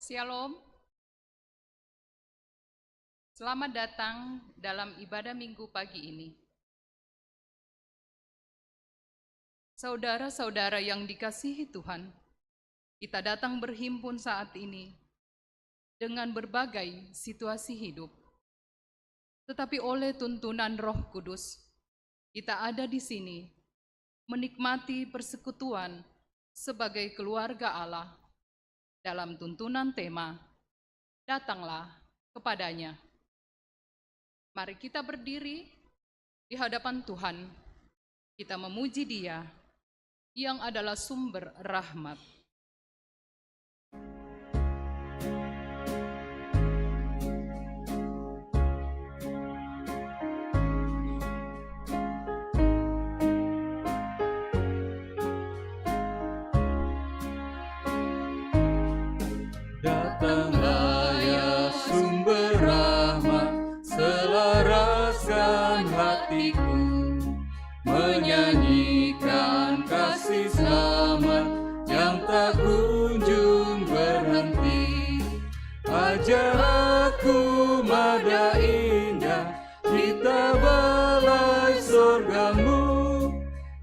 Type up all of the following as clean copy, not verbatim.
Shalom, selamat datang dalam ibadah minggu pagi ini. Saudara-saudara yang dikasihi Tuhan, kita datang berhimpun saat ini dengan berbagai situasi hidup. Tetapi oleh tuntunan Roh Kudus, kita ada di sini menikmati persekutuan sebagai keluarga Allah dalam tuntunan tema, datanglah kepadanya. Mari kita berdiri di hadapan Tuhan, kita memuji Dia yang adalah sumber rahmat. Datanglah ya sumber rahmat, selaraskan hatiku, menyanyikan kasih selamat yang tak kunjung berhenti. Ajar aku mada indah, kita balai sorgamu.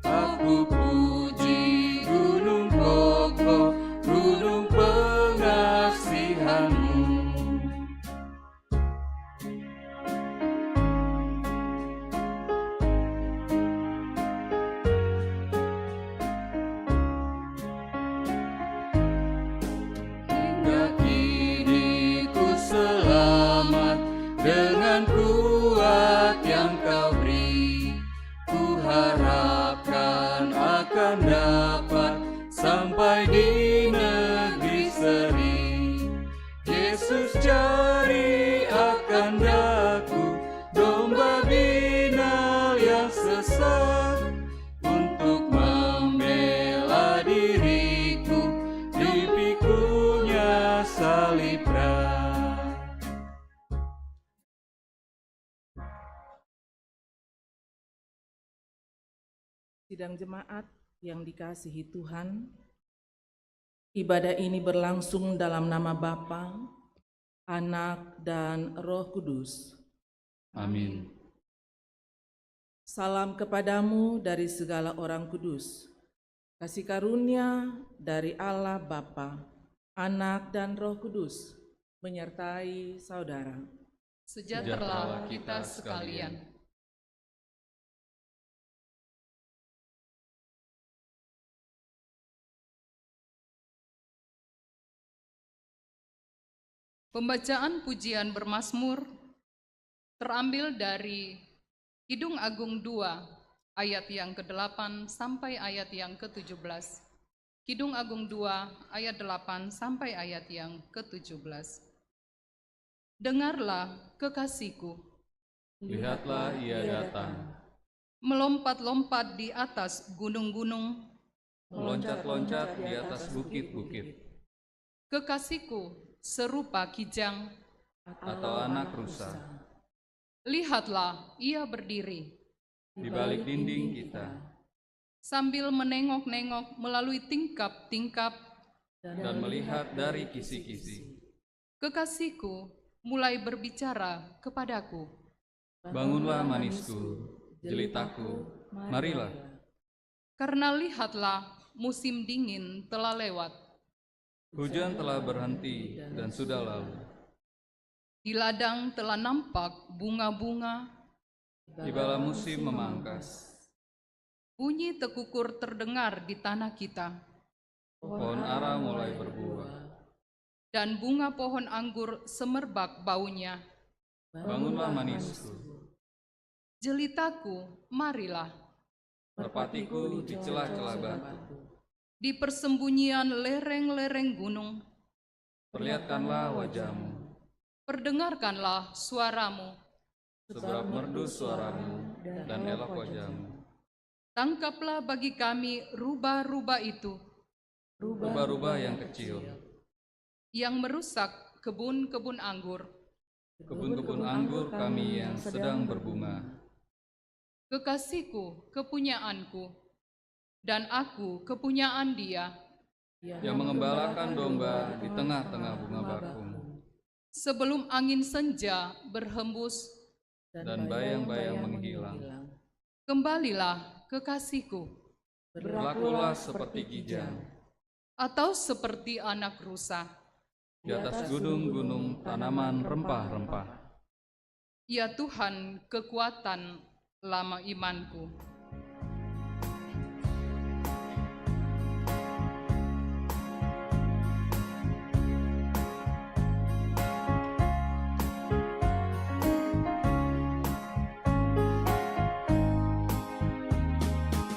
Aku puji gunung kokoh, gunung pengasihanmu. Hingga kini ku selamat dengan kuat yang kau beri. Ku harapkan akan dapat sampai di negeri seri. Yesus cari akan daku, domba binal yang sesat, untuk membela diriku, dipikunya salib berat. Sidang jemaat yang dikasihi Tuhan, ibadah ini berlangsung dalam nama Bapa, Anak, dan Roh Kudus. Amin. Salam kepadamu dari segala orang kudus. Kasih karunia dari Allah Bapa, Anak, dan Roh Kudus menyertai saudara. Sejahteralah kita sekalian. Pembacaan pujian bermazmur terambil dari Kidung Agung 2 ayat yang ke-8 sampai ayat yang ke-17. Kidung Agung 2 ayat 8 sampai ayat yang ke-17. Dengarlah kekasihku, Lihatlah ia datang, melompat-lompat di atas gunung-gunung, meloncat-loncat di atas bukit-bukit, kekasihku serupa kijang, atau anak rusa. lihatlah ia berdiri, Di balik dinding kita, sambil menengok-nengok melalui tingkap-tingkap. dan melihat dari kisi-kisi. Kekasihku mulai berbicara kepadaku, Bangunlah manisku, jelitaku, marilah. karena lihatlah musim dingin telah lewat. Hujan telah berhenti dan sudah lalu. Di ladang telah nampak bunga-bunga, Di bala musim memangkas, bunyi tekukur terdengar di tanah kita, pohon ara mulai berbuah. dan bunga pohon anggur semerbak baunya. Bangunlah manisku, Jelitaku, marilah. merpatiku di celah-celah batu. Di persembunyian lereng-lereng gunung, Perlihatkanlah wajahmu, perdengarkanlah suaramu. sebab merdu suaramu dan elok wajahmu. Tangkaplah bagi kami rubah-rubah itu, Rubah-rubah yang kecil, yang merusak kebun-kebun anggur. kebun-kebun anggur kami yang sedang berbunga. Kekasihku, kepunyaanku, dan aku kepunyaan Dia. yang mengembalakan domba di tengah-tengah bunga bakung, sebelum angin senja berhembus, dan bayang-bayang menghilang. kembalilah kekasihku, Berlakulah seperti kijang atau seperti anak rusa. di atas gunung-gunung tanaman rempah-rempah. Ya Tuhan, kekuatan lama imanku.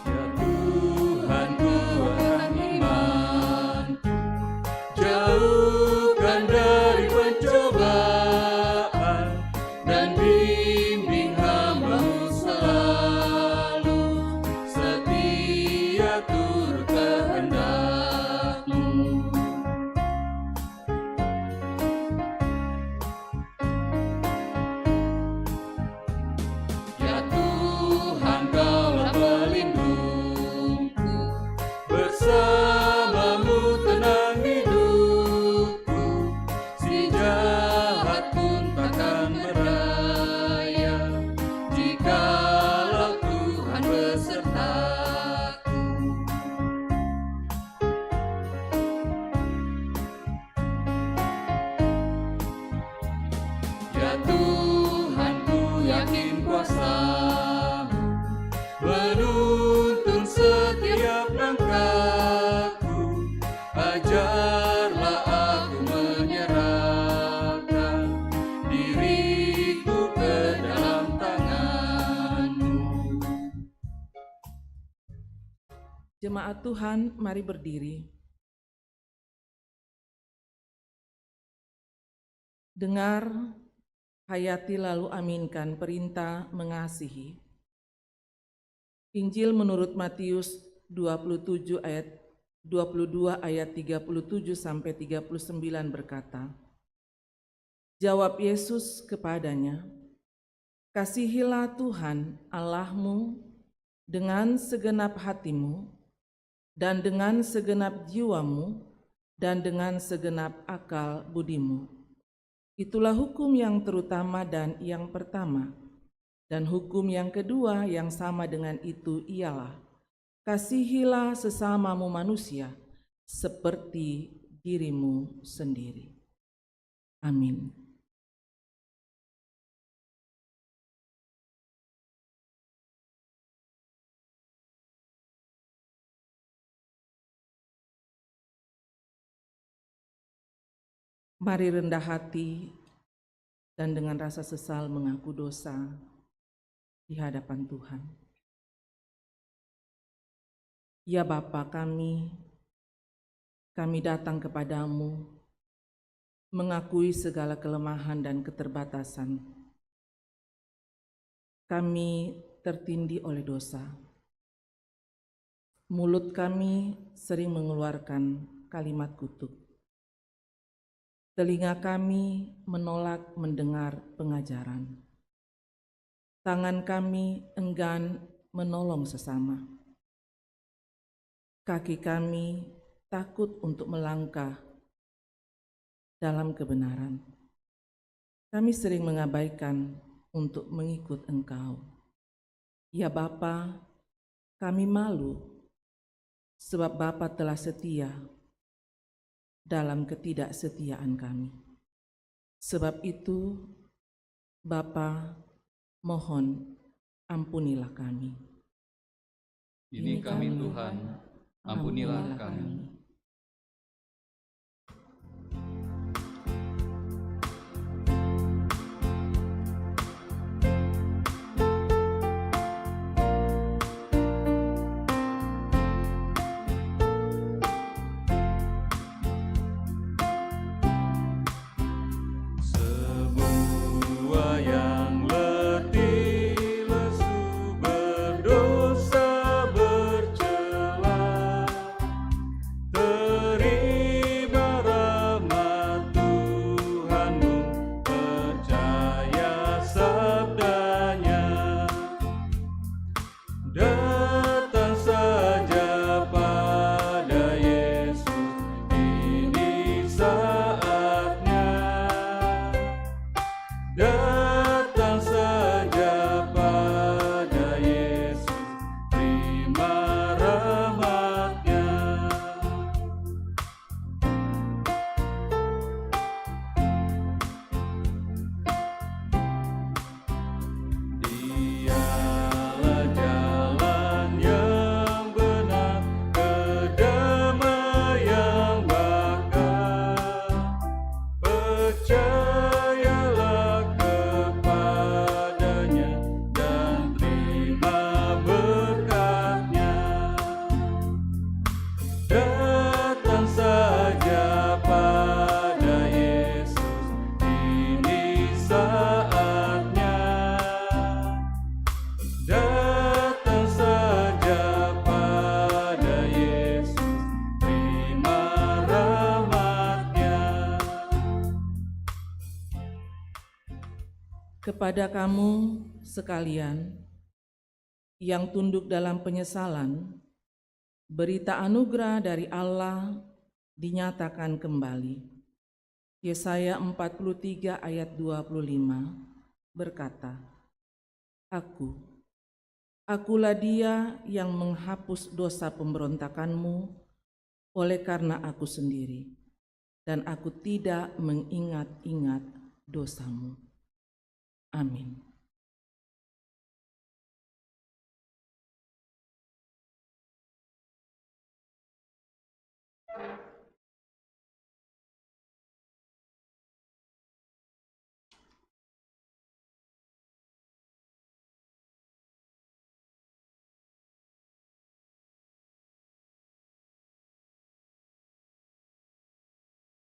Ya Tuhan, kuatkan imanku, jauhkan dari pencobaan, dan bimbing hamba-Mu selalu setia turut kehendak-Mu. Ya Tuhan, Kaulah pelindungku, bersama-Mu tenang hidupku, si jahat pun takkan berdaya, jikalau Tuhan besertaku. Ya Tuhan, ku yakin kuasa-Mu menuntun setiap langkahku. Ajarlah aku menyerahkan diriku ke dalam tangan-Mu. Jemaat Tuhan, mari berdiri. Dengar, hayati lalu aminkan perintah mengasihi. Injil menurut Matius 22 ayat 37 sampai 39 berkata, jawab Yesus kepadanya, kasihilah Tuhan Allahmu dengan segenap hatimu, dan dengan segenap jiwamu, dan dengan segenap akal budimu. Itulah hukum yang terutama dan yang pertama. Dan hukum yang kedua yang sama dengan itu ialah, kasihilah sesamamu manusia seperti dirimu sendiri. Amin. Mari rendah hati dan dengan rasa sesal mengaku dosa di hadapan Tuhan. Ya Bapa kami datang kepadamu mengakui segala kelemahan dan keterbatasan. Kami tertindih oleh dosa. Mulut kami sering mengeluarkan kalimat kutuk. Telinga kami menolak mendengar pengajaran. Tangan kami enggan menolong sesama. Kaki kami takut untuk melangkah dalam kebenaran. Kami sering mengabaikan untuk mengikut Engkau. Ya Bapa, kami malu sebab Bapa telah setia dalam ketidaksetiaan kami. Sebab itu, Bapa, mohon ampunilah kami. Ini kami Tuhan, ampunilah kami. Semua yang letih lesu berdosa bercela Datang saja pada Yesus, ini saatnya. Datang saja pada Yesus, terima rahmat-Nya. Kepada kamu sekalian yang tunduk dalam penyesalan, berita anugerah dari Allah dinyatakan kembali. Yesaya 43 ayat 25 berkata, Akulah Dia yang menghapus dosa pemberontakanmu oleh karena Aku sendiri, dan Aku tidak mengingat-ingat dosamu. Amin.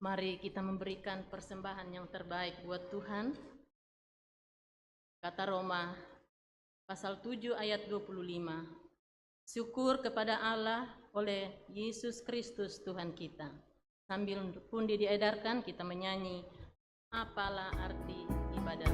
Mari kita memberikan persembahan yang terbaik buat Tuhan. Kata Roma pasal 7 ayat 25. Syukur kepada Allah oleh Yesus Kristus Tuhan kita. Sambil pundi diedarkan, kita menyanyi apalah arti ibadah.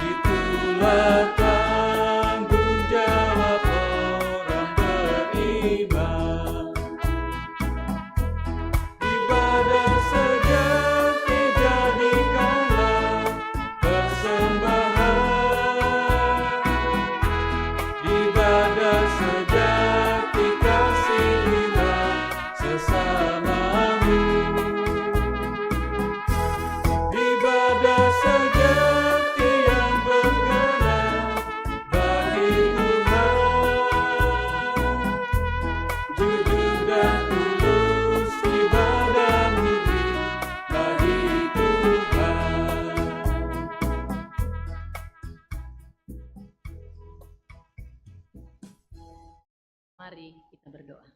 Itulah Mari kita berdoa.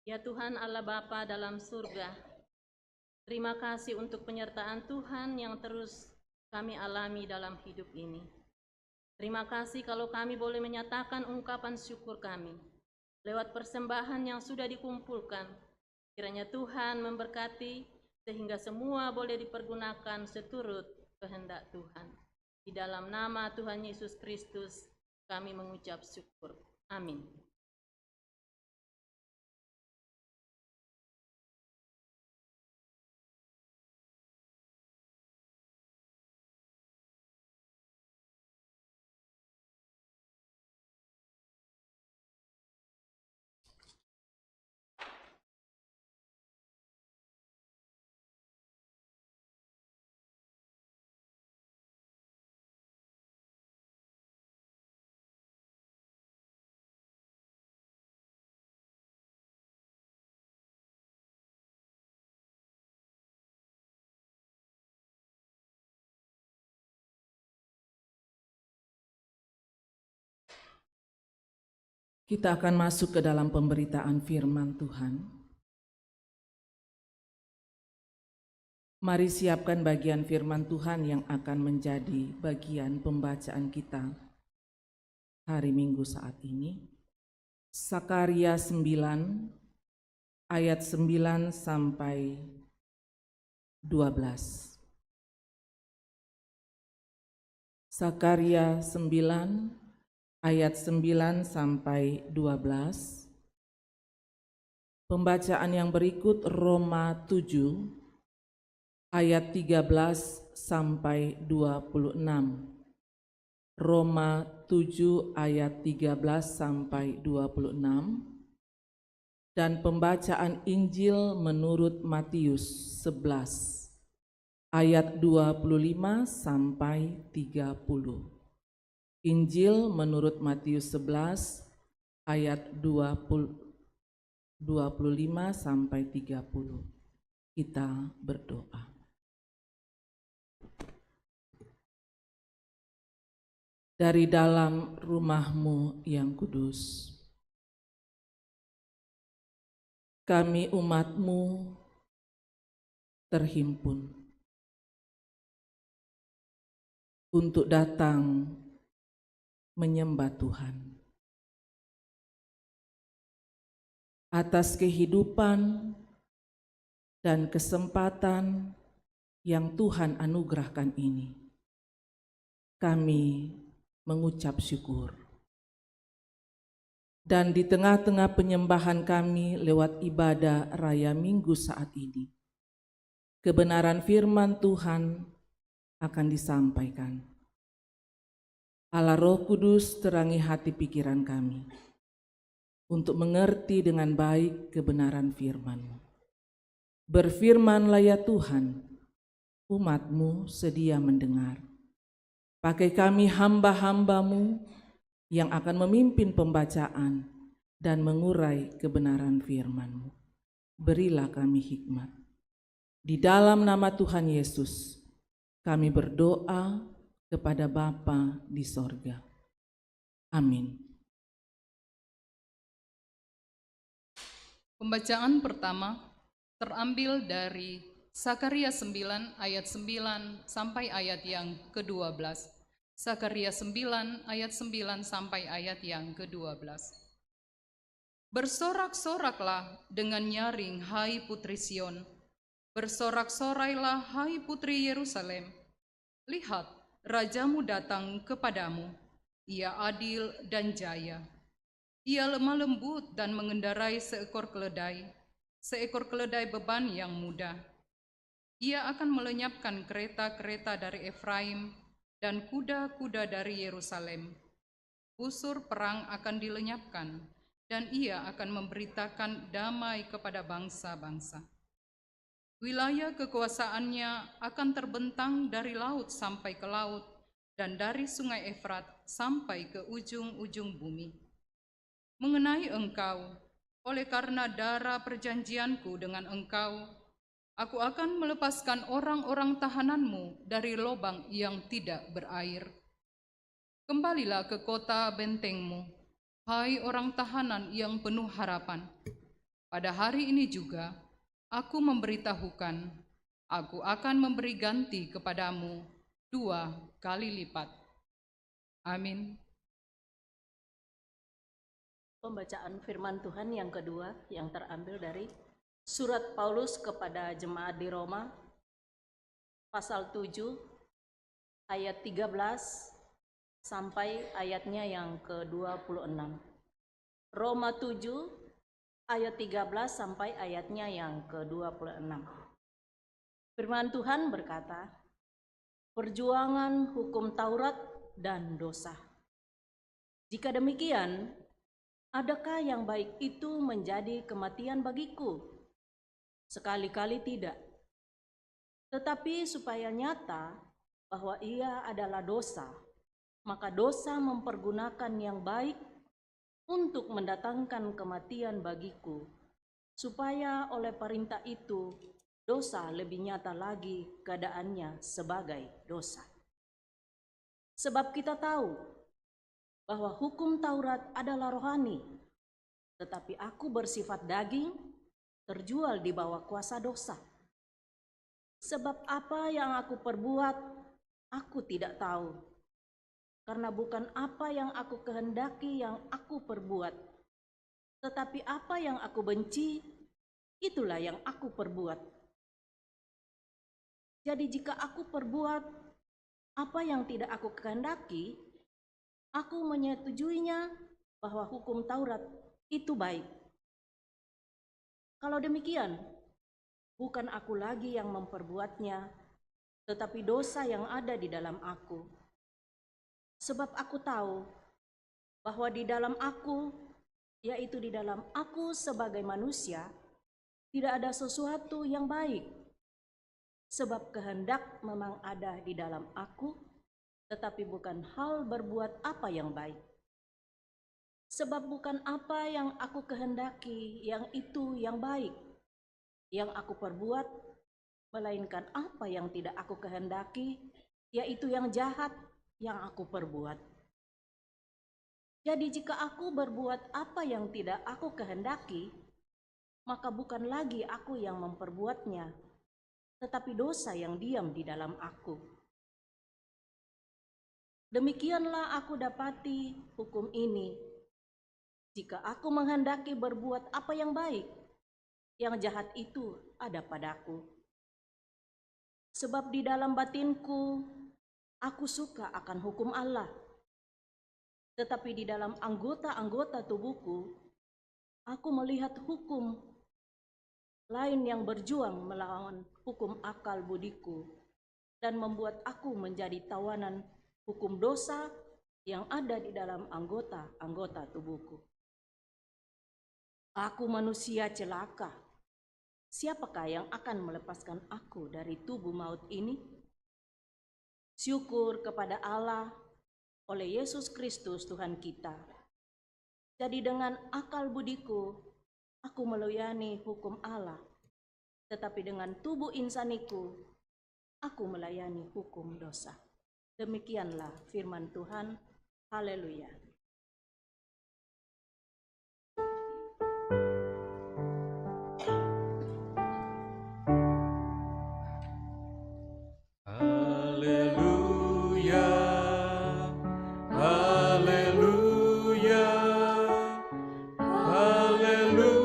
Ya Tuhan Allah Bapa dalam surga, terima kasih untuk penyertaan Tuhan yang terus kami alami dalam hidup ini. Terima kasih kalau kami boleh menyatakan ungkapan syukur kami lewat persembahan yang sudah dikumpulkan. Kiranya Tuhan memberkati sehingga semua boleh dipergunakan seturut kehendak Tuhan. Di dalam nama Tuhan Yesus Kristus kami mengucap syukur. Amin. Kita akan masuk ke dalam pemberitaan firman Tuhan. Mari siapkan bagian firman Tuhan yang akan menjadi bagian pembacaan kita hari Minggu saat ini. Sakaria 9 ayat 9 sampai 12. Sakaria 9 ayat 9 sampai 12. Pembacaan yang berikut Roma 7 ayat 13 sampai 26. Roma 7 ayat 13 sampai 26. Dan pembacaan Injil menurut Matius 11 ayat 25 sampai 30. Injil menurut Matius 11 ayat 25 sampai 30. Kita berdoa. Dari dalam rumah-Mu yang kudus, kami umat-Mu terhimpun untuk datang menyembah Tuhan atas kehidupan dan kesempatan yang Tuhan anugerahkan ini. Kami mengucap syukur. Dan di tengah-tengah penyembahan kami lewat ibadah raya Minggu saat ini, kebenaran firman Tuhan akan disampaikan. Allah Roh Kudus terangi hati pikiran kami untuk mengerti dengan baik kebenaran firman-Mu. Berfirmanlah ya Tuhan, umat-Mu sedia mendengar. Pakai kami hamba-hamba-Mu yang akan memimpin pembacaan dan mengurai kebenaran firman-Mu. Berilah kami hikmat. Di dalam nama Tuhan Yesus, kami berdoa kepada Bapa di sorga. Amin. Pembacaan pertama terambil dari Sakaria 9 ayat 9 sampai ayat yang ke-12. Sakaria 9 ayat 9 sampai ayat yang ke-12. Bersorak-soraklah dengan nyaring, hai putri Sion. Bersorak-sorailah, hai putri Yerusalem. Lihat, Rajamu datang kepadamu, ia adil dan jaya. Ia lemah lembut dan mengendarai seekor keledai beban yang mudah. Ia akan melenyapkan kereta-kereta dari Efraim dan kuda-kuda dari Yerusalem. Busur perang akan dilenyapkan, dan ia akan memberitakan damai kepada bangsa-bangsa. Wilayah kekuasaannya akan terbentang dari laut sampai ke laut, dan dari sungai Efrat sampai ke ujung-ujung bumi. Mengenai engkau, oleh karena darah perjanjianku dengan engkau, aku akan melepaskan orang-orang tahananmu dari lubang yang tidak berair. Kembalilah ke kota bentengmu, Hai orang tahanan yang penuh harapan, pada hari ini juga aku memberitahukan, aku akan memberi ganti kepadamu 2 kali lipat. Amin. Pembacaan firman Tuhan yang kedua yang terambil dari Surat Paulus kepada jemaat di Roma, pasal 7, ayat 13 sampai ayatnya yang ke-26. Roma 7, ayat 13 sampai ayatnya yang ke-26. Firman Tuhan berkata, perjuangan hukum Taurat dan dosa. Jika demikian, adakah yang baik itu menjadi kematian bagiku? Sekali-kali tidak. Tetapi supaya nyata bahwa ia adalah dosa, maka dosa mempergunakan yang baik untuk mendatangkan kematian bagiku, supaya oleh perintah itu dosa lebih nyata lagi keadaannya sebagai dosa. Sebab kita tahu bahwa hukum Taurat adalah rohani, tetapi aku bersifat daging, terjual di bawah kuasa dosa. Sebab apa yang aku perbuat, aku tidak tahu. Karena bukan apa yang aku kehendaki yang aku perbuat, tetapi apa yang aku benci, itulah yang aku perbuat. Jadi jika aku perbuat apa yang tidak aku kehendaki, aku menyetujuinya bahwa hukum Taurat itu baik. Kalau demikian, bukan aku lagi yang memperbuatnya, tetapi dosa yang ada di dalam aku. Sebab aku tahu bahwa di dalam aku, yaitu di dalam aku sebagai manusia, tidak ada sesuatu yang baik. Sebab kehendak memang ada di dalam aku, tetapi bukan hal berbuat apa yang baik. Sebab bukan apa yang aku kehendaki yang itu yang baik, yang aku perbuat, melainkan apa yang tidak aku kehendaki, yaitu yang jahat yang aku perbuat. Jadi jika aku berbuat apa yang tidak aku kehendaki, maka bukan lagi aku yang memperbuatnya, tetapi dosa yang diam di dalam aku. Demikianlah aku dapati hukum ini. Jika aku menghendaki berbuat apa yang baik, yang jahat itu ada padaku. Sebab di dalam batinku, aku suka akan hukum Allah. Tetapi di dalam anggota-anggota tubuhku, aku melihat hukum lain yang berjuang melawan hukum akal budiku dan membuat aku menjadi tawanan hukum dosa yang ada di dalam anggota-anggota tubuhku. Aku manusia celaka. Siapakah yang akan melepaskan aku dari tubuh maut ini? Syukur kepada Allah oleh Yesus Kristus Tuhan kita. Jadi dengan akal budiku, aku melayani hukum Allah. Tetapi dengan tubuh insaniku, aku melayani hukum dosa. Demikianlah firman Tuhan. Haleluya. Haleluya, haleluya, haleluya.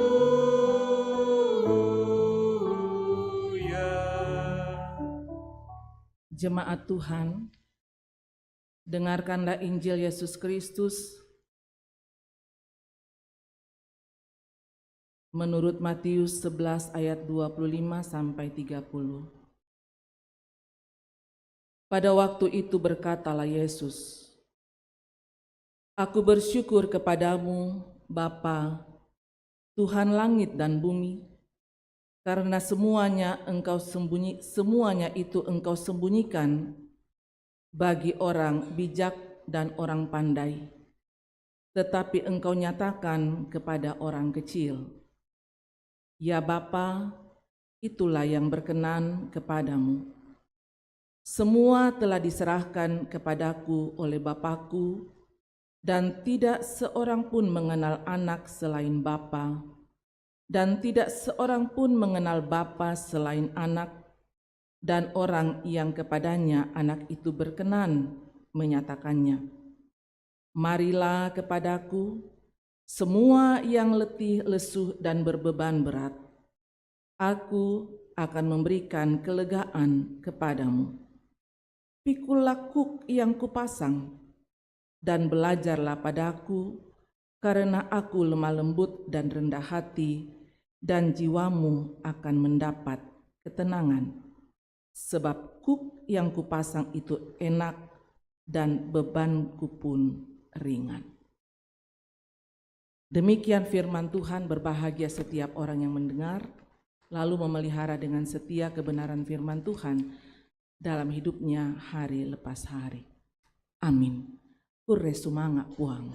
Jemaat Tuhan, dengarkanlah Injil Yesus Kristus menurut Matius 11 ayat 25 sampai 30. Pada waktu itu berkatalah Yesus, Aku bersyukur kepadamu, Bapa, Tuhan langit dan bumi, karena semuanya itu Engkau sembunyikan bagi orang bijak dan orang pandai, tetapi Engkau nyatakan kepada orang kecil. Ya Bapa, itulah yang berkenan kepadamu. Semua telah diserahkan kepadaku oleh Bapakku, dan tidak seorang pun mengenal anak selain Bapa, dan tidak seorang pun mengenal Bapa selain anak, dan orang yang kepadanya anak itu berkenan menyatakannya. Marilah kepadaku, semua yang letih, lesu, dan berbeban berat. Aku akan memberikan kelegaan kepadamu. Pikulah kuk yang kupasang, dan belajarlah padaku, karena aku lemah lembut dan rendah hati, dan jiwamu akan mendapat ketenangan. Sebab kuk yang kupasang itu enak, dan bebanku pun ringan. Demikian firman Tuhan. Berbahagia setiap orang yang mendengar, lalu memelihara dengan setia kebenaran firman Tuhan dalam hidupnya hari lepas hari. Amin. Kure sumanga puang.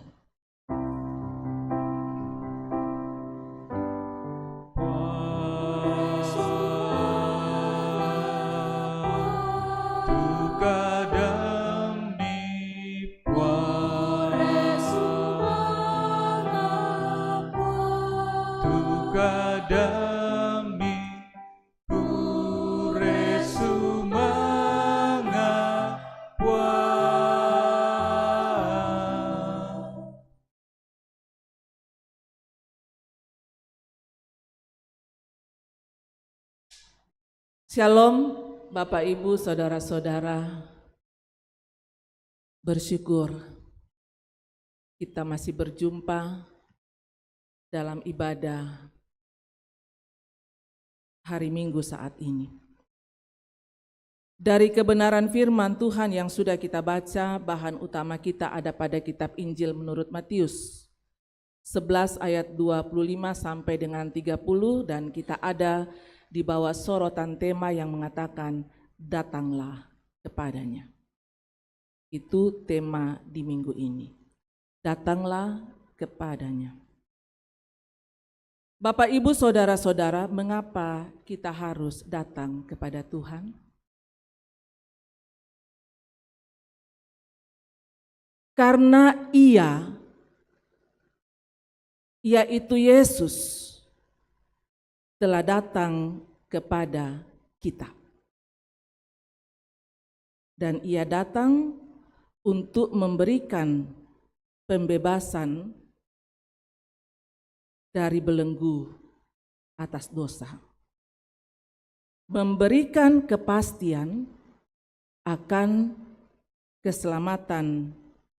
Shalom Bapak Ibu Saudara-saudara, bersyukur kita masih berjumpa dalam ibadah hari Minggu saat ini. Dari kebenaran firman Tuhan yang sudah kita baca, bahan utama kita ada pada kitab Injil menurut Matius 11 ayat 25 sampai dengan 30, dan kita ada di bawah sorotan tema yang mengatakan datanglah kepadanya. Itu tema di minggu ini. Datanglah kepadanya. Bapak, Ibu, Saudara-saudara, mengapa kita harus datang kepada Tuhan? Karena Ia, yaitu Yesus, telah datang kepada kita. Dan Ia datang untuk memberikan pembebasan dari belenggu atas dosa. Memberikan kepastian akan keselamatan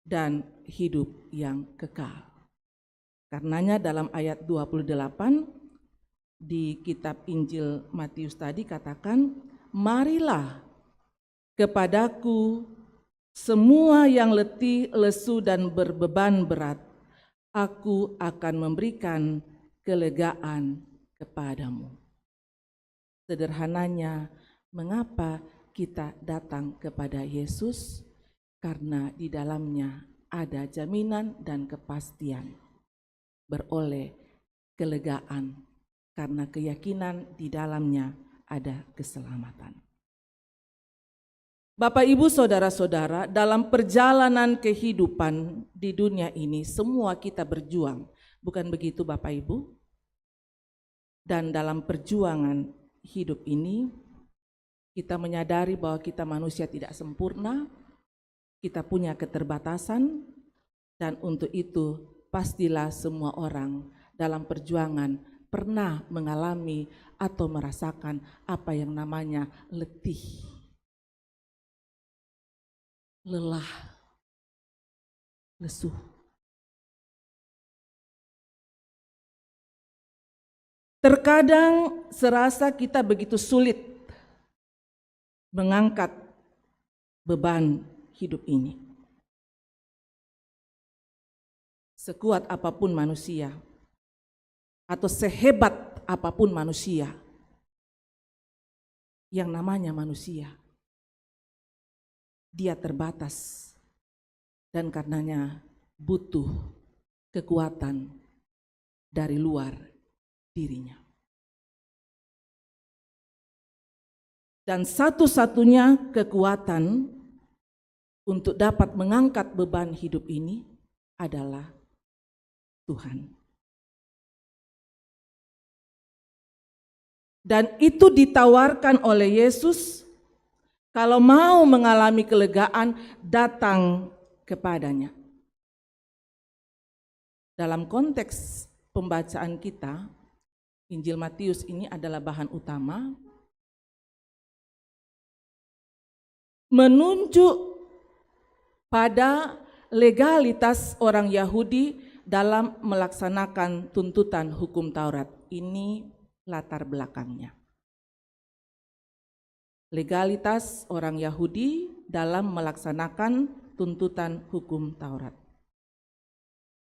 dan hidup yang kekal. Karenanya dalam ayat 28 di kitab Injil Matius tadi katakan, marilah kepadaku semua yang letih, lesu, dan berbeban berat, aku akan memberikan kelegaan kepadamu. Sederhananya, mengapa kita datang kepada Yesus? Karena di dalamnya ada jaminan dan kepastian beroleh kelegaan, karena keyakinan di dalamnya ada keselamatan. Bapak, Ibu, Saudara-saudara, dalam perjalanan kehidupan di dunia ini semua kita berjuang. Bukan begitu Bapak Ibu? Dan dalam perjuangan hidup ini kita menyadari bahwa kita manusia tidak sempurna, kita punya keterbatasan, dan untuk itu pastilah semua orang dalam perjuangan pernah mengalami atau merasakan apa yang namanya letih, lelah, lesu. Terkadang serasa kita begitu sulit mengangkat beban hidup ini. Sekuat apapun manusia, atau sehebat apapun manusia, yang namanya manusia, dia terbatas dan karenanya butuh kekuatan dari luar dirinya. Dan satu-satunya kekuatan untuk dapat mengangkat beban hidup ini adalah Tuhan. Dan itu ditawarkan oleh Yesus, kalau mau mengalami kelegaan, datang kepadanya. Dalam konteks pembacaan kita, Injil Matius ini adalah bahan utama, menunjuk pada legalitas orang Yahudi dalam melaksanakan tuntutan hukum Taurat. Ini latar belakangnya. Legalitas orang Yahudi dalam melaksanakan tuntutan hukum Taurat.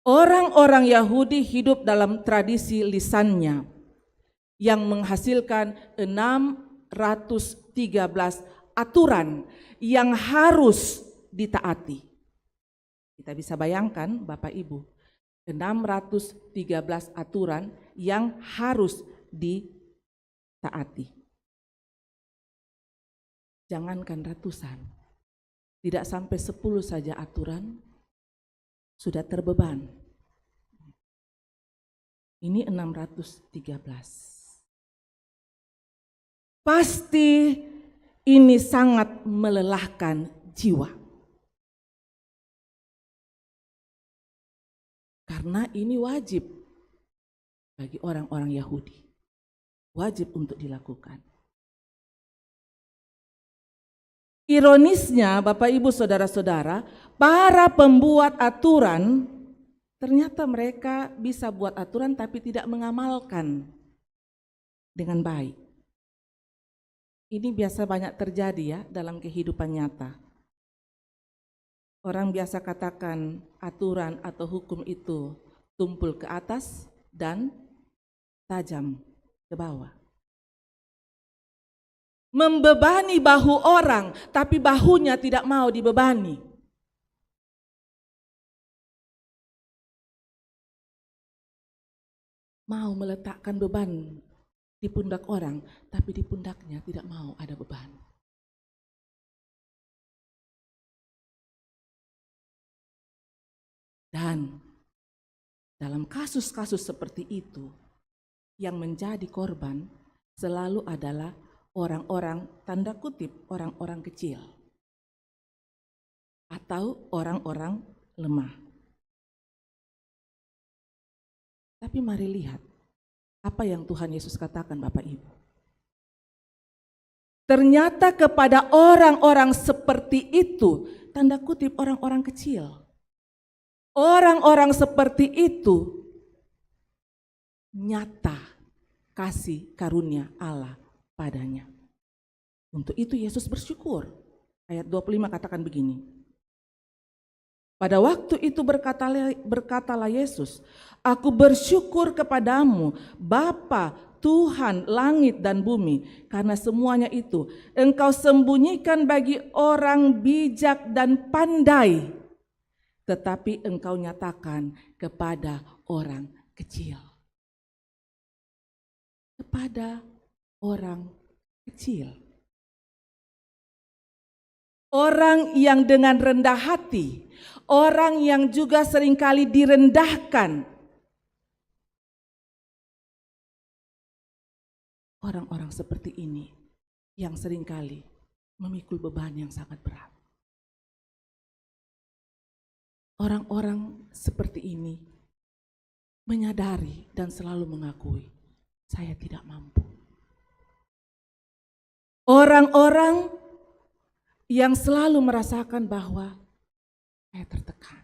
Orang-orang Yahudi hidup dalam tradisi lisannya yang menghasilkan 613 aturan yang harus ditaati. Kita bisa bayangkan Bapak Ibu, 613 aturan yang harus ditaati. Jangankan ratusan, tidak sampai 10 saja aturan sudah terbeban. Ini 613. Pasti ini sangat melelahkan jiwa. Karena ini wajib bagi orang-orang Yahudi. Wajib untuk dilakukan. Ironisnya Bapak Ibu Saudara-saudara, para pembuat aturan ternyata mereka bisa buat aturan tapi tidak mengamalkan dengan baik. Ini biasa banyak terjadi ya dalam kehidupan nyata. Orang biasa katakan aturan atau hukum itu tumpul ke atas dan tajam ke bawah. Membebani bahu orang, tapi bahunya tidak mau dibebani. Mau meletakkan beban di pundak orang, tapi di pundaknya tidak mau ada beban. Dan dalam kasus-kasus seperti itu, yang menjadi korban selalu adalah orang-orang, tanda kutip, orang-orang kecil atau orang-orang lemah. Tapi mari lihat apa yang Tuhan Yesus katakan Bapak Ibu. Ternyata kepada orang-orang seperti itu, tanda kutip orang-orang kecil, orang-orang seperti itu nyata kasih karunia Allah padanya. Untuk itu Yesus bersyukur. Ayat 25 katakan begini. Pada waktu itu berkatalah Yesus, aku bersyukur kepadamu Bapa, Tuhan langit dan bumi, karena semuanya itu Engkau sembunyikan bagi orang bijak dan pandai, tetapi Engkau nyatakan kepada orang kecil. Kepada orang kecil. Orang yang dengan rendah hati, orang yang juga seringkali direndahkan. Orang-orang seperti ini yang seringkali memikul beban yang sangat berat. Orang-orang seperti ini menyadari dan selalu mengakui, saya tidak mampu. Orang-orang yang selalu merasakan bahwa saya tertekan.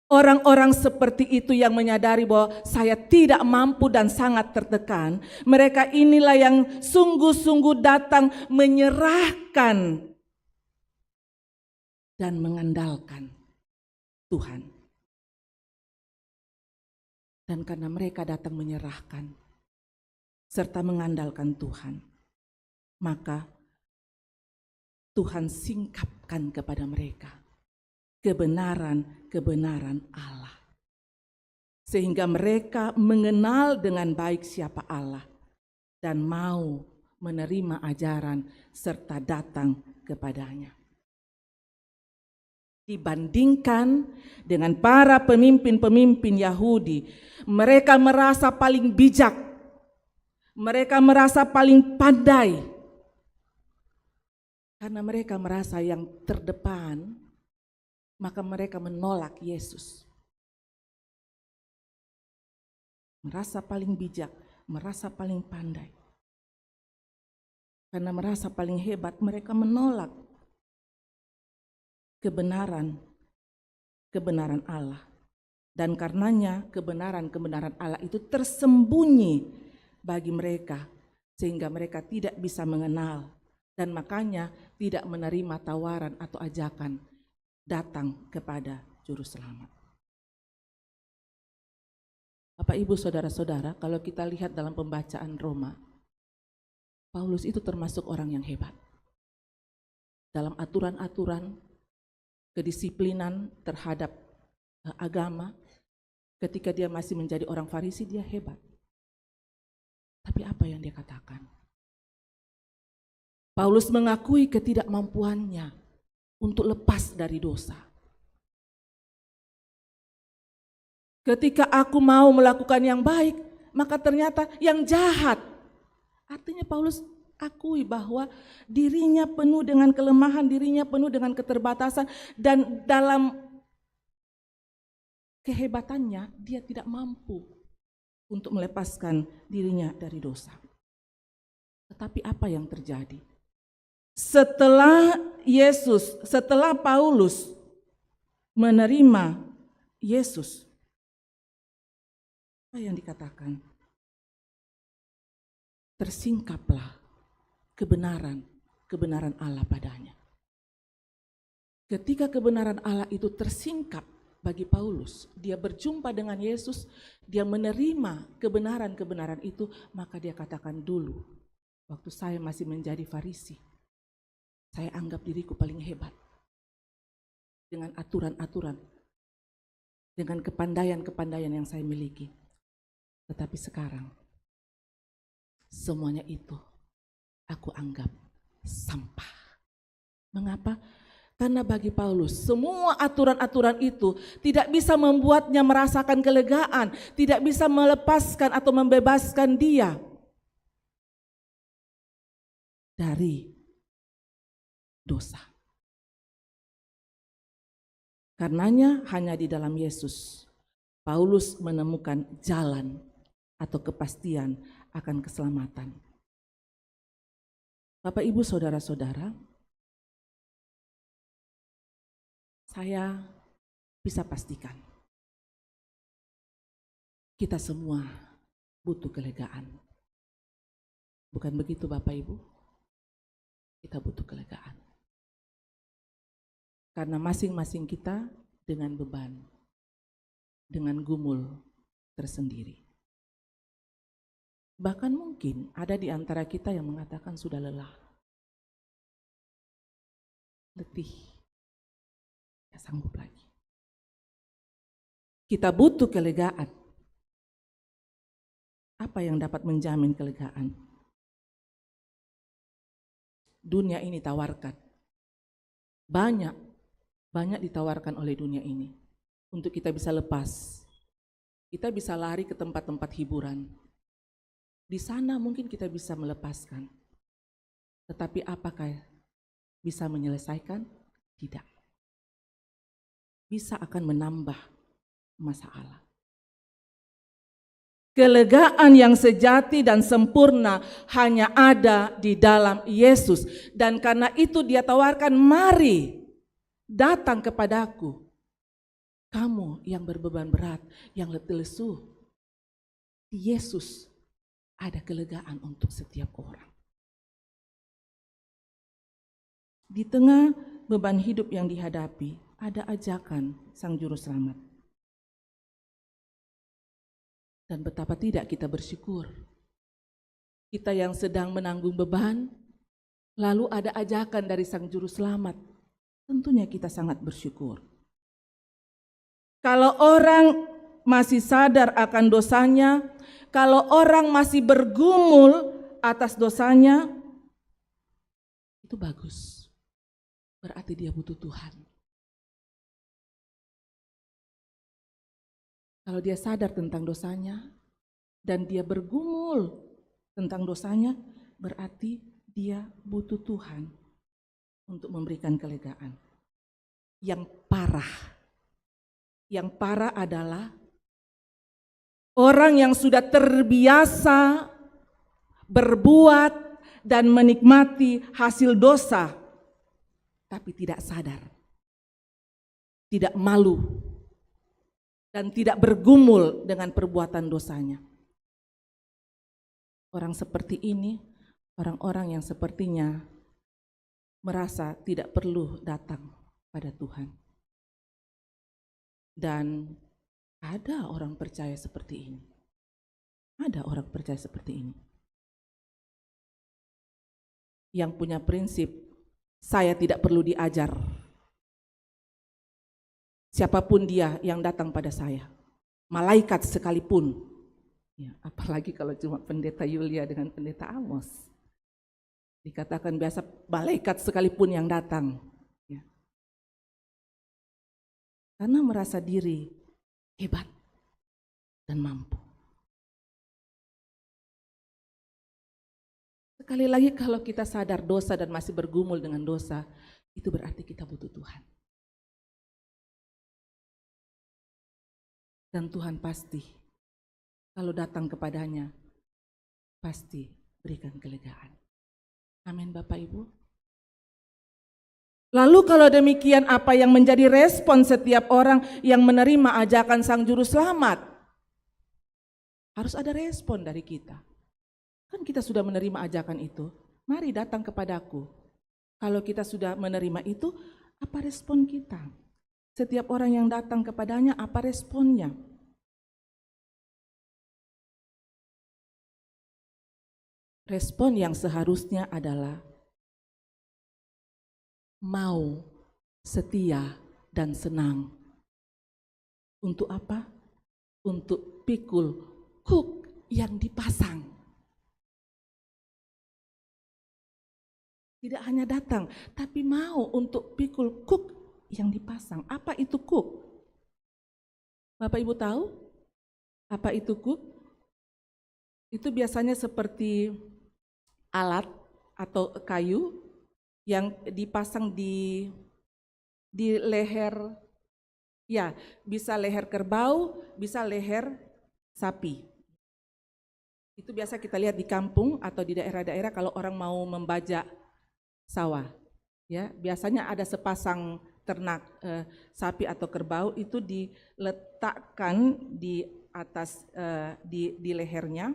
Orang-orang seperti itu yang menyadari bahwa saya tidak mampu dan sangat tertekan, mereka inilah yang sungguh-sungguh datang menyerahkan dan mengandalkan Tuhan. Dan karena mereka datang menyerahkan serta mengandalkan Tuhan, maka Tuhan singkapkan kepada mereka kebenaran-kebenaran Allah. Sehingga mereka mengenal dengan baik siapa Allah dan mau menerima ajaran serta datang kepadanya. dibandingkan dengan para pemimpin-pemimpin Yahudi. Mereka merasa paling bijak, mereka merasa paling pandai, karena mereka merasa yang terdepan, maka mereka menolak Yesus. Merasa paling bijak, merasa paling pandai. Karena merasa paling hebat, mereka menolak kebenaran Allah. Dan karenanya kebenaran Allah itu tersembunyi bagi mereka, sehingga mereka tidak bisa mengenal, dan makanya tidak menerima tawaran atau ajakan datang kepada Juru Selamat. Bapak, Ibu, Saudara-saudara, kalau kita lihat dalam pembacaan Roma, Paulus itu termasuk orang yang hebat. Dalam aturan-aturan, kedisiplinan terhadap agama, ketika dia masih menjadi orang Farisi, dia hebat. Tapi apa yang dia katakan? Paulus mengakui ketidakmampuannya untuk lepas dari dosa. Ketika aku mau melakukan yang baik, maka ternyata yang jahat. Artinya Paulus akui bahwa dirinya penuh dengan kelemahan, dirinya penuh dengan keterbatasan, dan dalam kehebatannya dia tidak mampu untuk melepaskan dirinya dari dosa. Tetapi apa yang terjadi? Setelah Paulus menerima Yesus, apa yang dikatakan? Tersingkaplah kebenaran Allah padanya. Ketika kebenaran Allah itu tersingkap bagi Paulus, dia berjumpa dengan Yesus, dia menerima kebenaran itu, maka dia katakan, dulu waktu saya masih menjadi Farisi, saya anggap diriku paling hebat dengan aturan-aturan, dengan kepandaian yang saya miliki. Tetapi sekarang semuanya itu aku anggap sampah. Mengapa? Karena bagi Paulus semua aturan-aturan itu tidak bisa membuatnya merasakan kelegaan, tidak bisa melepaskan atau membebaskan dia dari dosa. Karenanya hanya di dalam Yesus Paulus menemukan jalan atau kepastian akan keselamatan. Bapak, Ibu, Saudara-saudara, saya bisa pastikan kita semua butuh kelegaan. Bukan begitu Bapak Ibu? Kita butuh kelegaan. Karena masing-masing kita dengan beban, dengan gumul tersendiri. Bahkan mungkin ada di antara kita yang mengatakan sudah lelah, letih, tidak sanggup lagi. Kita butuh kelegaan. Apa yang dapat menjamin kelegaan? Dunia ini tawarkan. Banyak ditawarkan oleh dunia ini untuk kita bisa lepas. Kita bisa lari ke tempat-tempat hiburan. Di sana mungkin kita bisa melepaskan. Tetapi apakah bisa menyelesaikan? Tidak. Bisa akan menambah masalah. Kelegaan yang sejati dan sempurna hanya ada di dalam Yesus. Dan karena itu dia tawarkan, mari datang kepadaku. Kamu yang berbeban berat, yang letih lesu. Di Yesus ada kelegaan untuk setiap orang. Di tengah beban hidup yang dihadapi, ada ajakan Sang Juru Selamat. Dan betapa tidak kita bersyukur. Kita yang sedang menanggung beban, lalu ada ajakan dari Sang Juru Selamat. Tentunya kita sangat bersyukur. Kalau orang masih sadar akan dosanya, kalau orang masih bergumul atas dosanya, itu bagus. Berarti dia butuh Tuhan. Kalau dia sadar tentang dosanya dan dia bergumul tentang dosanya, berarti dia butuh Tuhan untuk memberikan kelegaan. Yang parah adalah orang yang sudah terbiasa berbuat dan menikmati hasil dosa, tapi tidak sadar, tidak malu, dan tidak bergumul dengan perbuatan dosanya. Orang seperti ini, orang-orang yang sepertinya merasa tidak perlu datang pada Tuhan. Dan ada orang percaya seperti ini. Ada orang percaya seperti ini. Yang punya prinsip, saya tidak perlu diajar. Siapapun dia yang datang pada saya, malaikat sekalipun, ya, apalagi kalau cuma pendeta Yulia dengan pendeta Amos, dikatakan biasa malaikat sekalipun yang datang, ya. Karena merasa diri hebat dan mampu. Sekali lagi, kalau kita sadar dosa dan masih bergumul dengan dosa, itu berarti kita butuh Tuhan. Dan Tuhan pasti, kalau datang kepadanya, pasti berikan kelegaan. Amin Bapak Ibu. Lalu kalau demikian, apa yang menjadi respon setiap orang yang menerima ajakan Sang Juru Selamat? Harus ada respon dari kita. Kan kita sudah menerima ajakan itu, mari datang kepadaku. Kalau kita sudah menerima itu, apa respon kita? Setiap orang yang datang kepadanya, apa responnya? Respon yang seharusnya adalah mau, setia, dan senang. Untuk apa? Untuk pikul kuk yang dipasang. Tidak hanya datang, tapi mau untuk pikul kuk yang dipasang. Apa itu kuk? Bapak Ibu tahu? Apa itu kuk? Itu biasanya seperti alat atau kayu yang dipasang di leher, ya, bisa leher kerbau, bisa leher sapi. Itu biasa kita lihat di kampung atau di daerah-daerah kalau orang mau membajak sawah, ya, biasanya ada sepasang ternak sapi atau kerbau itu diletakkan di atas di lehernya,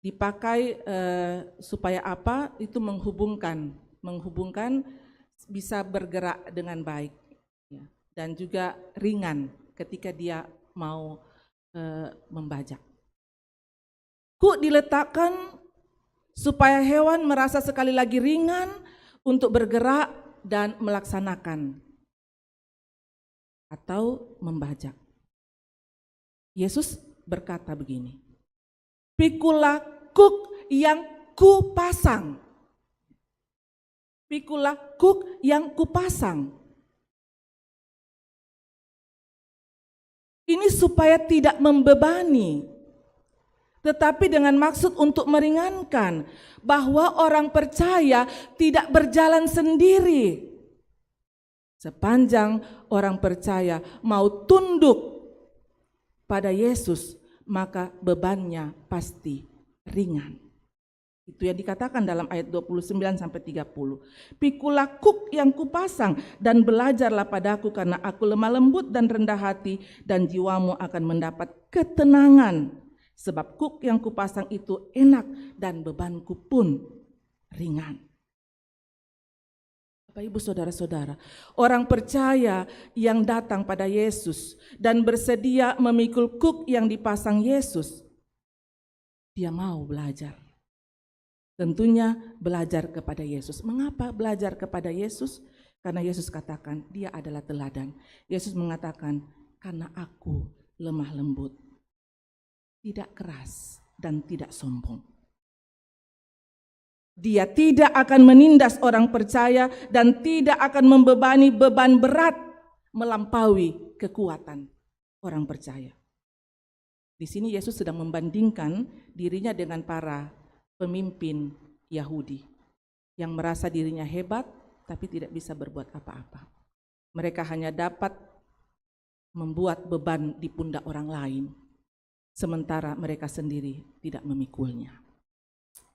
dipakai supaya apa? Itu menghubungkan bisa bergerak dengan baik, ya, dan juga ringan ketika dia mau membajak. Kuk diletakkan supaya hewan merasa sekali lagi ringan untuk bergerak dan melaksanakan atau membajak. Yesus berkata begini, pikulah kuk yang kupasang. Pikulah kuk yang kupasang. Ini supaya tidak membebani, tetapi dengan maksud untuk meringankan, bahwa orang percaya tidak berjalan sendiri. Sepanjang orang percaya mau tunduk pada Yesus, maka bebannya pasti ringan. Itu yang dikatakan dalam ayat 29-30. Pikulah kuk yang kupasang dan belajarlah padaku, karena aku lemah lembut dan rendah hati, dan jiwamu akan mendapat ketenangan. Sebab kuk yang kupasang itu enak dan bebanku pun ringan. Bapak Ibu saudara-saudara, orang percaya yang datang pada Yesus dan bersedia memikul kuk yang dipasang Yesus, dia mau belajar. Tentunya belajar kepada Yesus. Mengapa belajar kepada Yesus? Karena Yesus katakan dia adalah teladan. Yesus mengatakan, karena aku lemah lembut, tidak keras dan tidak sombong. Dia tidak akan menindas orang percaya dan tidak akan membebani beban berat melampaui kekuatan orang percaya. Di sini Yesus sedang membandingkan dirinya dengan para pemimpin Yahudi yang merasa dirinya hebat tapi tidak bisa berbuat apa-apa. Mereka hanya dapat membuat beban di pundak orang lain, sementara mereka sendiri tidak memikulnya.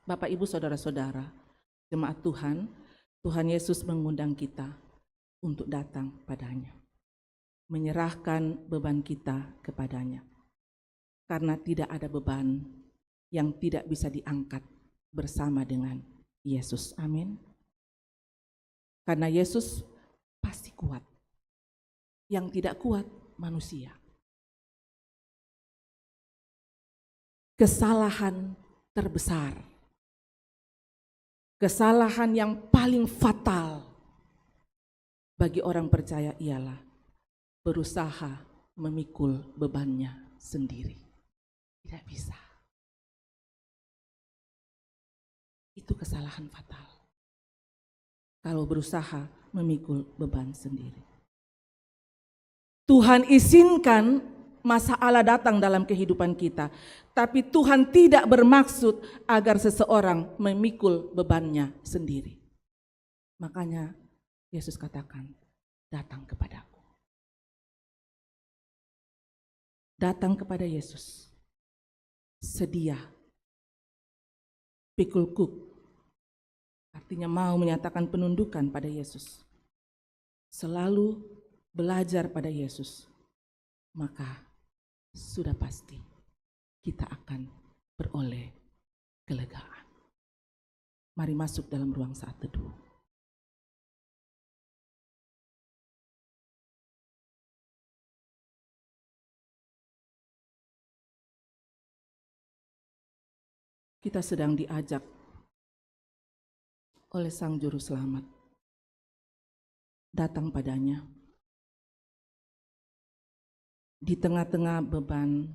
Bapak, Ibu, Saudara-saudara, jemaat Tuhan, Tuhan Yesus mengundang kita untuk datang padanya, menyerahkan beban kita kepadanya. Karena tidak ada beban yang tidak bisa diangkat bersama dengan Yesus. Amin. Karena Yesus pasti kuat. Yang tidak kuat manusia. Kesalahan terbesar, kesalahan yang paling fatal bagi orang percaya ialah berusaha memikul bebannya sendiri. Tidak bisa. Itu kesalahan fatal. Kalau berusaha memikul beban sendiri. Tuhan izinkan masalah datang dalam kehidupan kita, tapi Tuhan tidak bermaksud agar seseorang memikul bebannya sendiri. Makanya Yesus katakan, datang kepadaku. Datang kepada Yesus. Sedia. Pikul kuk. Artinya mau menyatakan penundukan pada Yesus. Selalu belajar pada Yesus. Maka sudah pasti kita akan beroleh kelegaan. Mari masuk dalam ruang saat teduh. Kita sedang diajak oleh Sang Juru Selamat. Datang padanya. Di tengah-tengah beban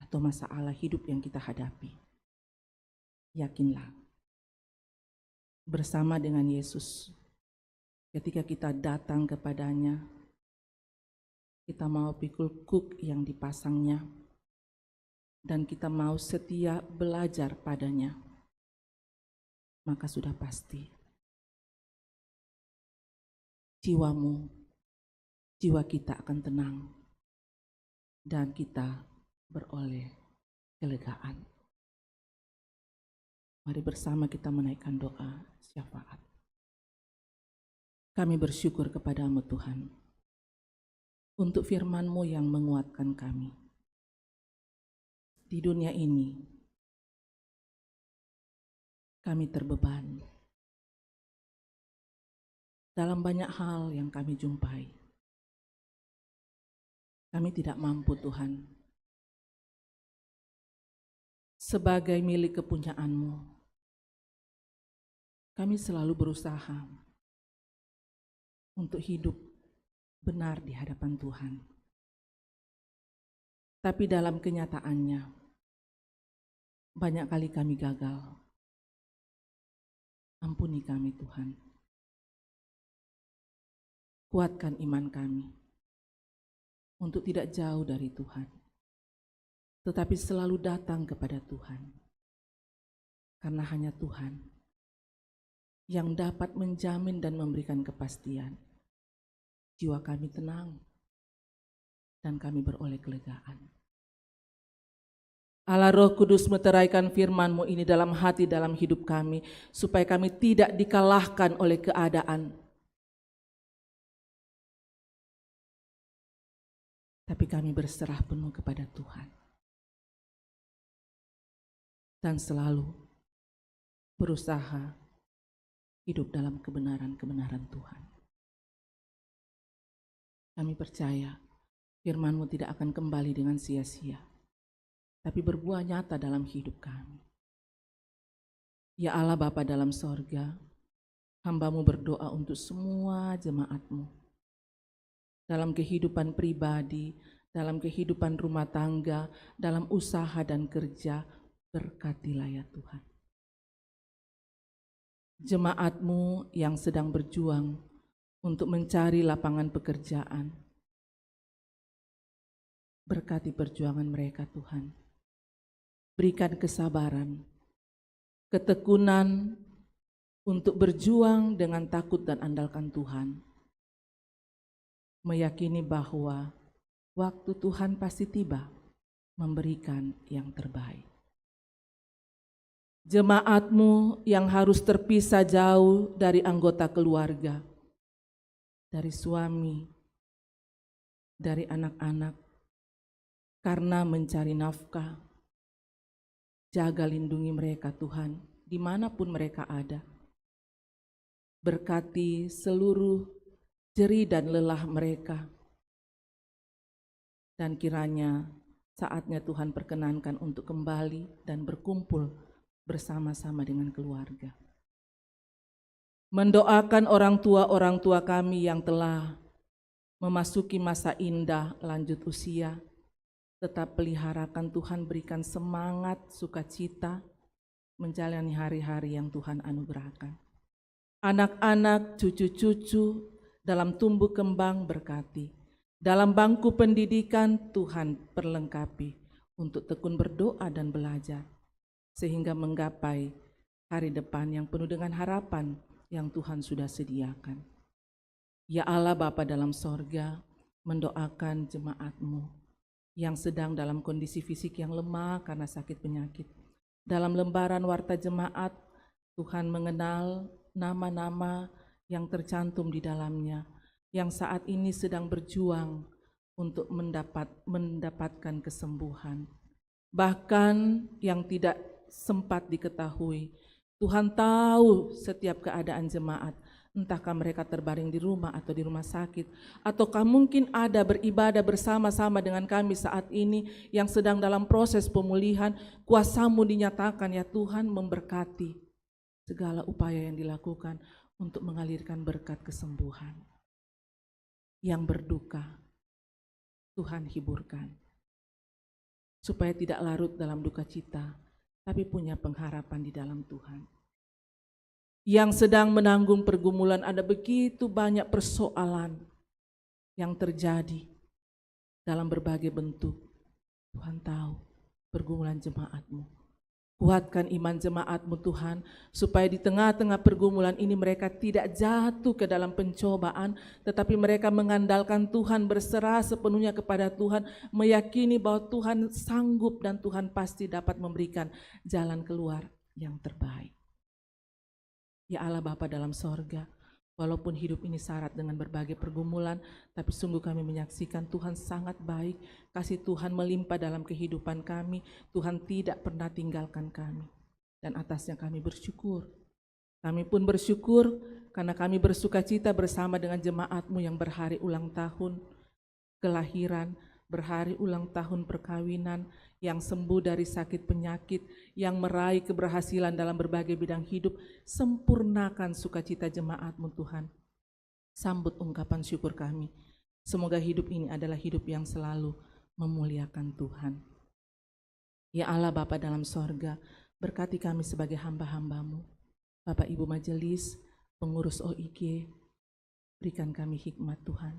atau masalah hidup yang kita hadapi. Yakinlah, bersama dengan Yesus, ketika kita datang kepadanya, kita mau pikul kuk yang dipasangnya, dan kita mau setia belajar padanya, maka sudah pasti jiwa kita akan tenang dan kita beroleh kelegaan. Mari bersama kita menaikkan doa syafaat. Kami bersyukur kepadamu Tuhan, untuk firman-Mu yang menguatkan kami. Di dunia ini, kami terbeban dalam banyak hal yang kami jumpai. Kami tidak mampu Tuhan, sebagai milik kepunyaan-Mu. Kami selalu berusaha untuk hidup benar di hadapan Tuhan. Tapi dalam kenyataannya, banyak kali kami gagal. Ampuni kami Tuhan. Kuatkan iman kami untuk tidak jauh dari Tuhan, tetapi selalu datang kepada Tuhan. Karena hanya Tuhan yang dapat menjamin dan memberikan kepastian. Jiwa kami tenang dan kami beroleh kelegaan. Allah Roh Kudus meteraikan firman-Mu ini dalam hati, dalam hidup kami, supaya kami tidak dikalahkan oleh keadaan. Tapi kami berserah penuh kepada Tuhan. Dan selalu berusaha hidup dalam kebenaran-kebenaran Tuhan. Kami percaya firman-Mu tidak akan kembali dengan sia-sia, tapi berbuah nyata dalam hidup kami. Ya Allah Bapa dalam sorga, hamba-Mu berdoa untuk semua jemaat-Mu. Dalam kehidupan pribadi, dalam kehidupan rumah tangga, dalam usaha dan kerja, berkatilah ya Tuhan. Jemaat-Mu yang sedang berjuang untuk mencari lapangan pekerjaan, Berkati perjuangan mereka Tuhan. Berikan kesabaran, ketekunan untuk berjuang dengan takut dan andalkan Tuhan. Meyakini bahwa waktu Tuhan pasti tiba memberikan yang terbaik. Jemaat-Mu yang harus terpisah jauh dari anggota keluarga, dari suami, dari anak-anak, karena mencari nafkah. Jaga lindungi mereka Tuhan, dimanapun mereka ada. Berkati seluruh jerih dan lelah mereka. Dan kiranya saatnya Tuhan perkenankan untuk kembali dan berkumpul bersama-sama dengan keluarga. Mendoakan orang tua kami yang telah memasuki masa indah lanjut usia, tetap peliharakan Tuhan, berikan semangat, sukacita, menjalani hari-hari yang Tuhan anugerahkan. Anak-anak, cucu-cucu dalam tumbuh kembang berkati. Dalam bangku pendidikan Tuhan perlengkapi untuk tekun berdoa dan belajar, sehingga menggapai hari depan yang penuh dengan harapan yang Tuhan sudah sediakan. Ya Allah Bapa dalam sorga, mendoakan jemaat-Mu yang sedang dalam kondisi fisik yang lemah karena sakit penyakit. Dalam lembaran warta jemaat, Tuhan mengenal nama-nama yang tercantum di dalamnya, yang saat ini sedang berjuang untuk mendapatkan kesembuhan. Bahkan yang tidak sempat diketahui, Tuhan tahu setiap keadaan jemaat, entahkah mereka terbaring di rumah atau di rumah sakit, ataukah mungkin ada beribadah bersama-sama dengan kami saat ini yang sedang dalam proses pemulihan. Kuasa-Mu dinyatakan ya Tuhan, memberkati segala upaya yang dilakukan untuk mengalirkan berkat kesembuhan. Yang berduka, Tuhan hiburkan, supaya tidak larut dalam duka cita, tapi punya pengharapan di dalam Tuhan. Yang sedang menanggung pergumulan, ada begitu banyak persoalan yang terjadi dalam berbagai bentuk. Tuhan tahu pergumulan jemaat-Mu. Kuatkan iman jemaat-Mu Tuhan, supaya di tengah-tengah pergumulan ini mereka tidak jatuh ke dalam pencobaan, tetapi mereka mengandalkan Tuhan, berserah sepenuhnya kepada Tuhan, meyakini bahwa Tuhan sanggup dan Tuhan pasti dapat memberikan jalan keluar yang terbaik. Ya Allah Bapa dalam sorga, walaupun hidup ini syarat dengan berbagai pergumulan, tapi sungguh kami menyaksikan Tuhan sangat baik, kasih Tuhan melimpah dalam kehidupan kami, Tuhan tidak pernah tinggalkan kami, dan atasnya kami bersyukur. Kami pun bersyukur karena kami bersukacita bersama dengan jemaat-Mu yang berhari ulang tahun kelahiran, berhari ulang tahun perkawinan, yang sembuh dari sakit penyakit, yang meraih keberhasilan dalam berbagai bidang hidup. Sempurnakan sukacita jemaat-Mu Tuhan. Sambut ungkapan syukur kami. Semoga hidup ini adalah hidup yang selalu memuliakan Tuhan. Ya Allah Bapa dalam sorga, berkati kami sebagai hamba-hamba-Mu. Bapak Ibu Majelis, pengurus OIG, berikan kami hikmat Tuhan.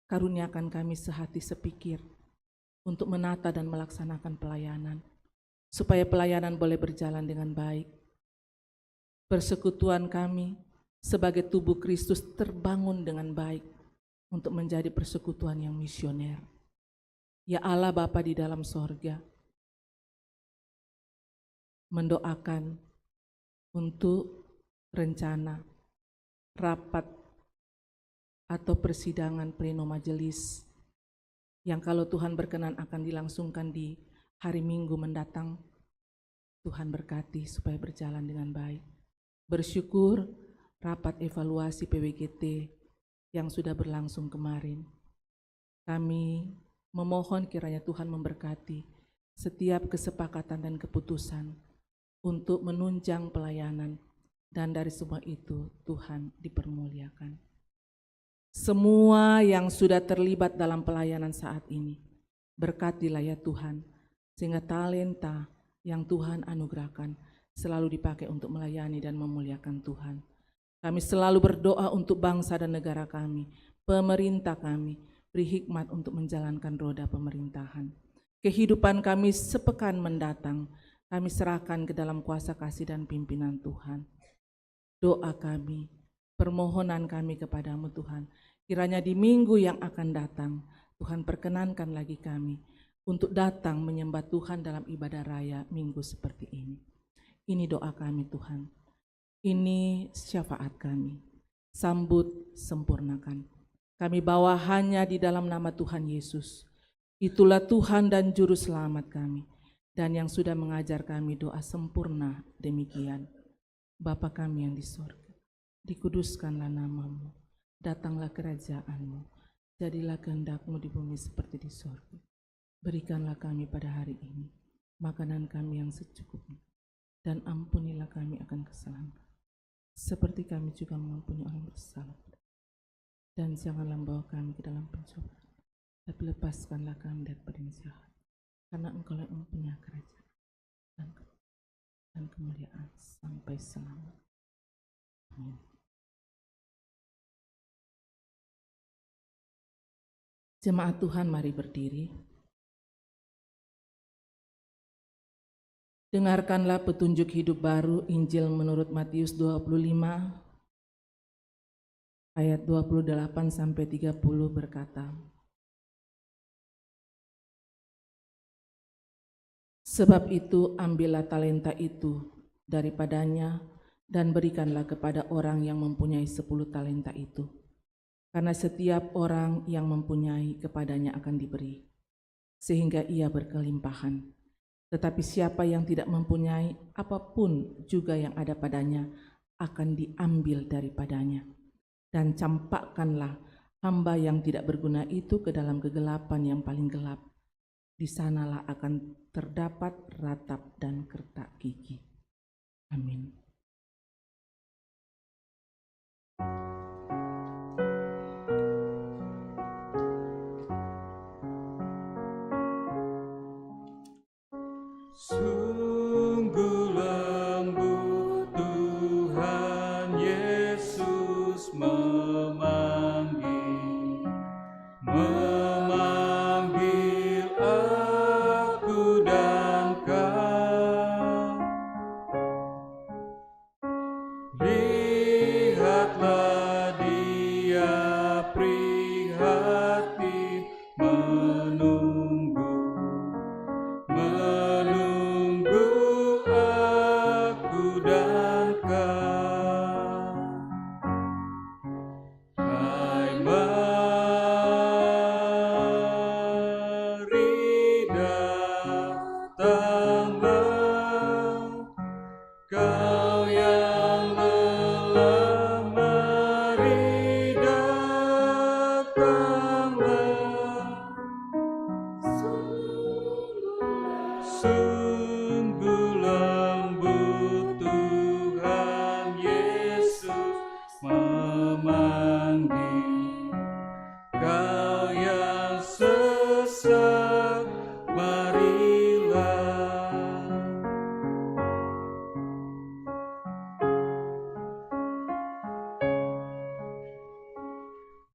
Karuniakan kami sehati sepikir untuk menata dan melaksanakan pelayanan, supaya pelayanan boleh berjalan dengan baik. Persekutuan kami sebagai tubuh Kristus terbangun dengan baik untuk menjadi persekutuan yang misioner. Ya Allah Bapa di dalam sorga, mendoakan untuk rencana rapat atau persidangan pleno majelis yang kalau Tuhan berkenan akan dilangsungkan di hari Minggu mendatang. Tuhan berkati supaya berjalan dengan baik. Bersyukur rapat evaluasi PWGT yang sudah berlangsung kemarin. Kami memohon kiranya Tuhan memberkati setiap kesepakatan dan keputusan untuk menunjang pelayanan, dan dari semua itu Tuhan dipermuliakan. Semua yang sudah terlibat dalam pelayanan saat ini, berkatilah ya Tuhan, sehingga talenta yang Tuhan anugerahkan selalu dipakai untuk melayani dan memuliakan Tuhan. Kami selalu berdoa untuk bangsa dan negara kami, pemerintah kami, beri hikmat untuk menjalankan roda pemerintahan. Kehidupan kami sepekan mendatang, kami serahkan ke dalam kuasa kasih dan pimpinan Tuhan. Doa kami, permohonan kami kepadamu Tuhan, kiranya di minggu yang akan datang, Tuhan perkenankan lagi kami untuk datang menyembah Tuhan dalam ibadah raya minggu seperti ini. Ini doa kami Tuhan, ini syafaat kami, sambut, sempurnakan. Kami bawa hanya di dalam nama Tuhan Yesus. Itulah Tuhan dan Juru Selamat kami, dan yang sudah mengajar kami doa sempurna demikian. Bapa kami yang di surga, dikuduskanlah namamu, datanglah kerajaanmu, jadilah kehendak-Mu di bumi seperti di surga. Berikanlah kami pada hari ini makanan kami yang secukupnya, dan ampunilah kami akan kesalahan kami, seperti kami juga mengampuni orang bersalah. Dan janganlah membawa kami ke dalam pencobaan, tapi lepaskanlah kami daripada yang jahat, karena Engkau yang mempunyai kerajaan dan kemuliaan sampai selamanya. Amin. Jemaat Tuhan, mari berdiri. Dengarkanlah petunjuk hidup baru Injil menurut Matius 25 ayat 28 sampai 30 berkata, sebab itu ambillah talenta itu daripadanya dan berikanlah kepada orang yang mempunyai 10 talenta itu. Karena setiap orang yang mempunyai kepadanya akan diberi, sehingga ia berkelimpahan. Tetapi siapa yang tidak mempunyai apapun juga yang ada padanya akan diambil daripadanya. Dan campakkanlah hamba yang tidak berguna itu ke dalam kegelapan yang paling gelap. Di sanalah akan terdapat ratap dan kertak gigi. Amin. Sungguh lembut Tuhan Yesus memanggil aku dan kau. Lihatlah Dia prihatin menunggu aku dan kau. Hai mari datanglah, kau yang lelah, mari datanglah. Sungguh lembut Tuhan Yesus memanggil, kau yang sesat, marilah.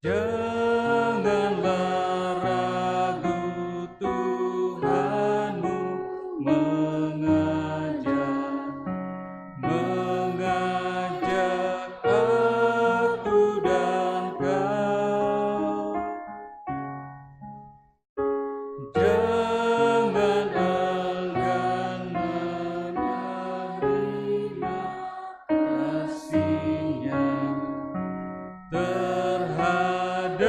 Janganlah ragu, Tuhanmu mengajak aku dan kau. Jangan enggan menerima kasih-Nya terhadap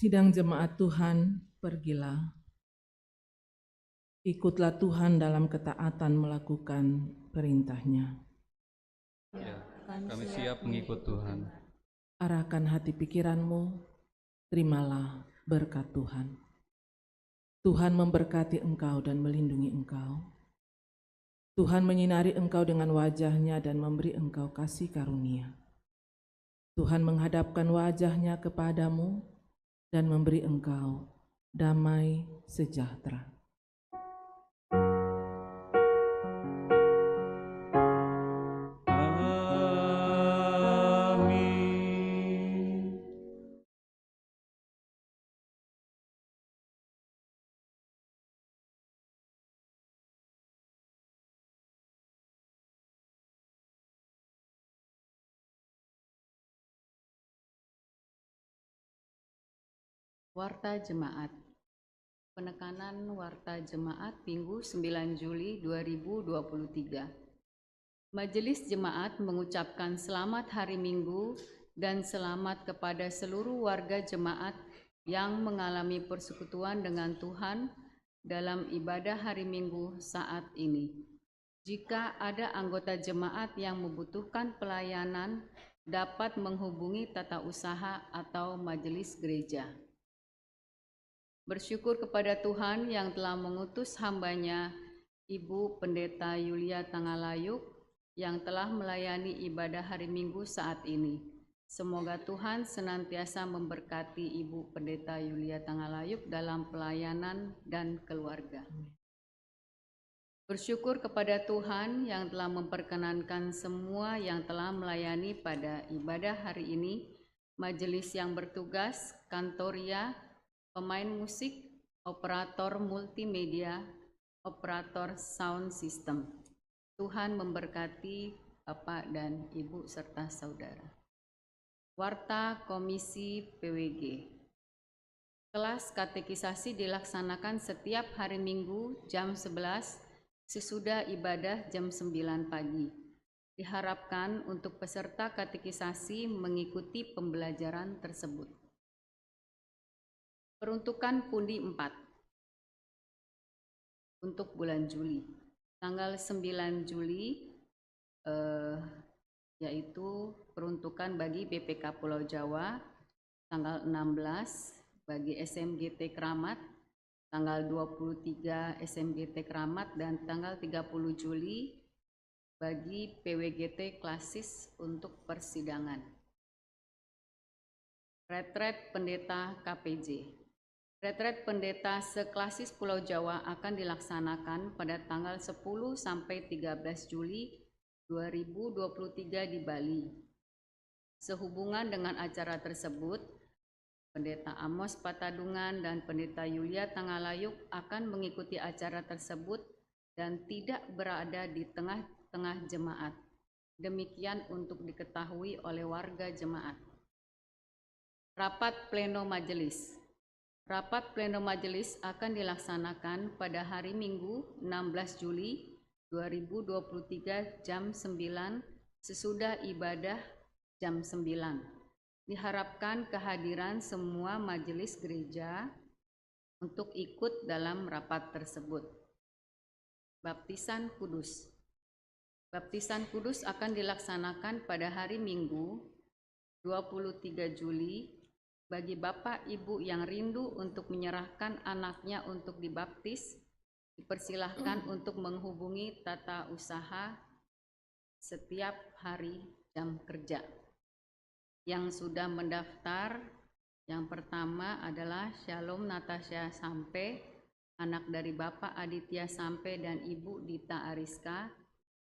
Sidang jemaat Tuhan, pergilah. Ikutlah Tuhan dalam ketaatan melakukan perintah-Nya. Ya, kami siap mengikut Tuhan. Arahkan hati pikiranmu, terimalah berkat Tuhan. Tuhan memberkati engkau dan melindungi engkau. Tuhan menyinari engkau dengan wajah-Nya dan memberi engkau kasih karunia. Tuhan menghadapkan wajah-Nya kepadamu dan memberi engkau damai sejahtera. Amin. Warta Jemaat. Penekanan Warta Jemaat Minggu 9 Juli 2023. Majelis Jemaat mengucapkan selamat hari Minggu dan selamat kepada seluruh warga jemaat yang mengalami persekutuan dengan Tuhan dalam ibadah hari Minggu saat ini. Jika ada anggota jemaat yang membutuhkan pelayanan, dapat menghubungi tata usaha atau majelis gereja. Bersyukur kepada Tuhan yang telah mengutus hamba-Nya, Ibu Pendeta Yulia Tangalayuk, yang telah melayani ibadah hari Minggu saat ini. Semoga Tuhan senantiasa memberkati Ibu Pendeta Yulia Tangalayuk dalam pelayanan dan keluarga. Bersyukur kepada Tuhan yang telah memperkenankan semua yang telah melayani pada ibadah hari ini, majelis yang bertugas, kantoria, pemain musik, operator multimedia, operator sound system. Tuhan memberkati Bapak dan Ibu serta saudara. Warta Komisi PWG. Kelas katekisasi dilaksanakan setiap hari Minggu jam 11 sesudah ibadah jam 9 pagi. Diharapkan untuk peserta katekisasi mengikuti pembelajaran tersebut. Peruntukan pundi 4 untuk bulan Juli. Tanggal 9 Juli yaitu peruntukan bagi BPK Pulau Jawa, tanggal 16 bagi SMGT Keramat, tanggal 23 SMGT Keramat, dan tanggal 30 Juli bagi PWGT Klasis untuk persidangan. Retret Pendeta KPJ. Retret Pendeta seklasis Pulau Jawa akan dilaksanakan pada tanggal 10 sampai 13 Juli 2023 di Bali. Sehubungan dengan acara tersebut, Pendeta Amos Patadungan dan Pendeta Yulia Tangalayuk akan mengikuti acara tersebut dan tidak berada di tengah-tengah jemaat. Demikian untuk diketahui oleh warga jemaat. Rapat Pleno Majelis. Rapat Pleno Majelis akan dilaksanakan pada hari Minggu 16 Juli 2023 jam 9 sesudah ibadah jam 9. Diharapkan kehadiran semua majelis gereja untuk ikut dalam rapat tersebut. Baptisan Kudus. Baptisan Kudus akan dilaksanakan pada hari Minggu 23 Juli bagi Bapak Ibu yang rindu untuk menyerahkan anaknya untuk dibaptis. Dipersilahkan untuk menghubungi tata usaha setiap hari jam kerja. Yang sudah mendaftar, yang pertama adalah Shalom Natasha Sampe, anak dari Bapak Aditya Sampe dan Ibu Dita Ariska.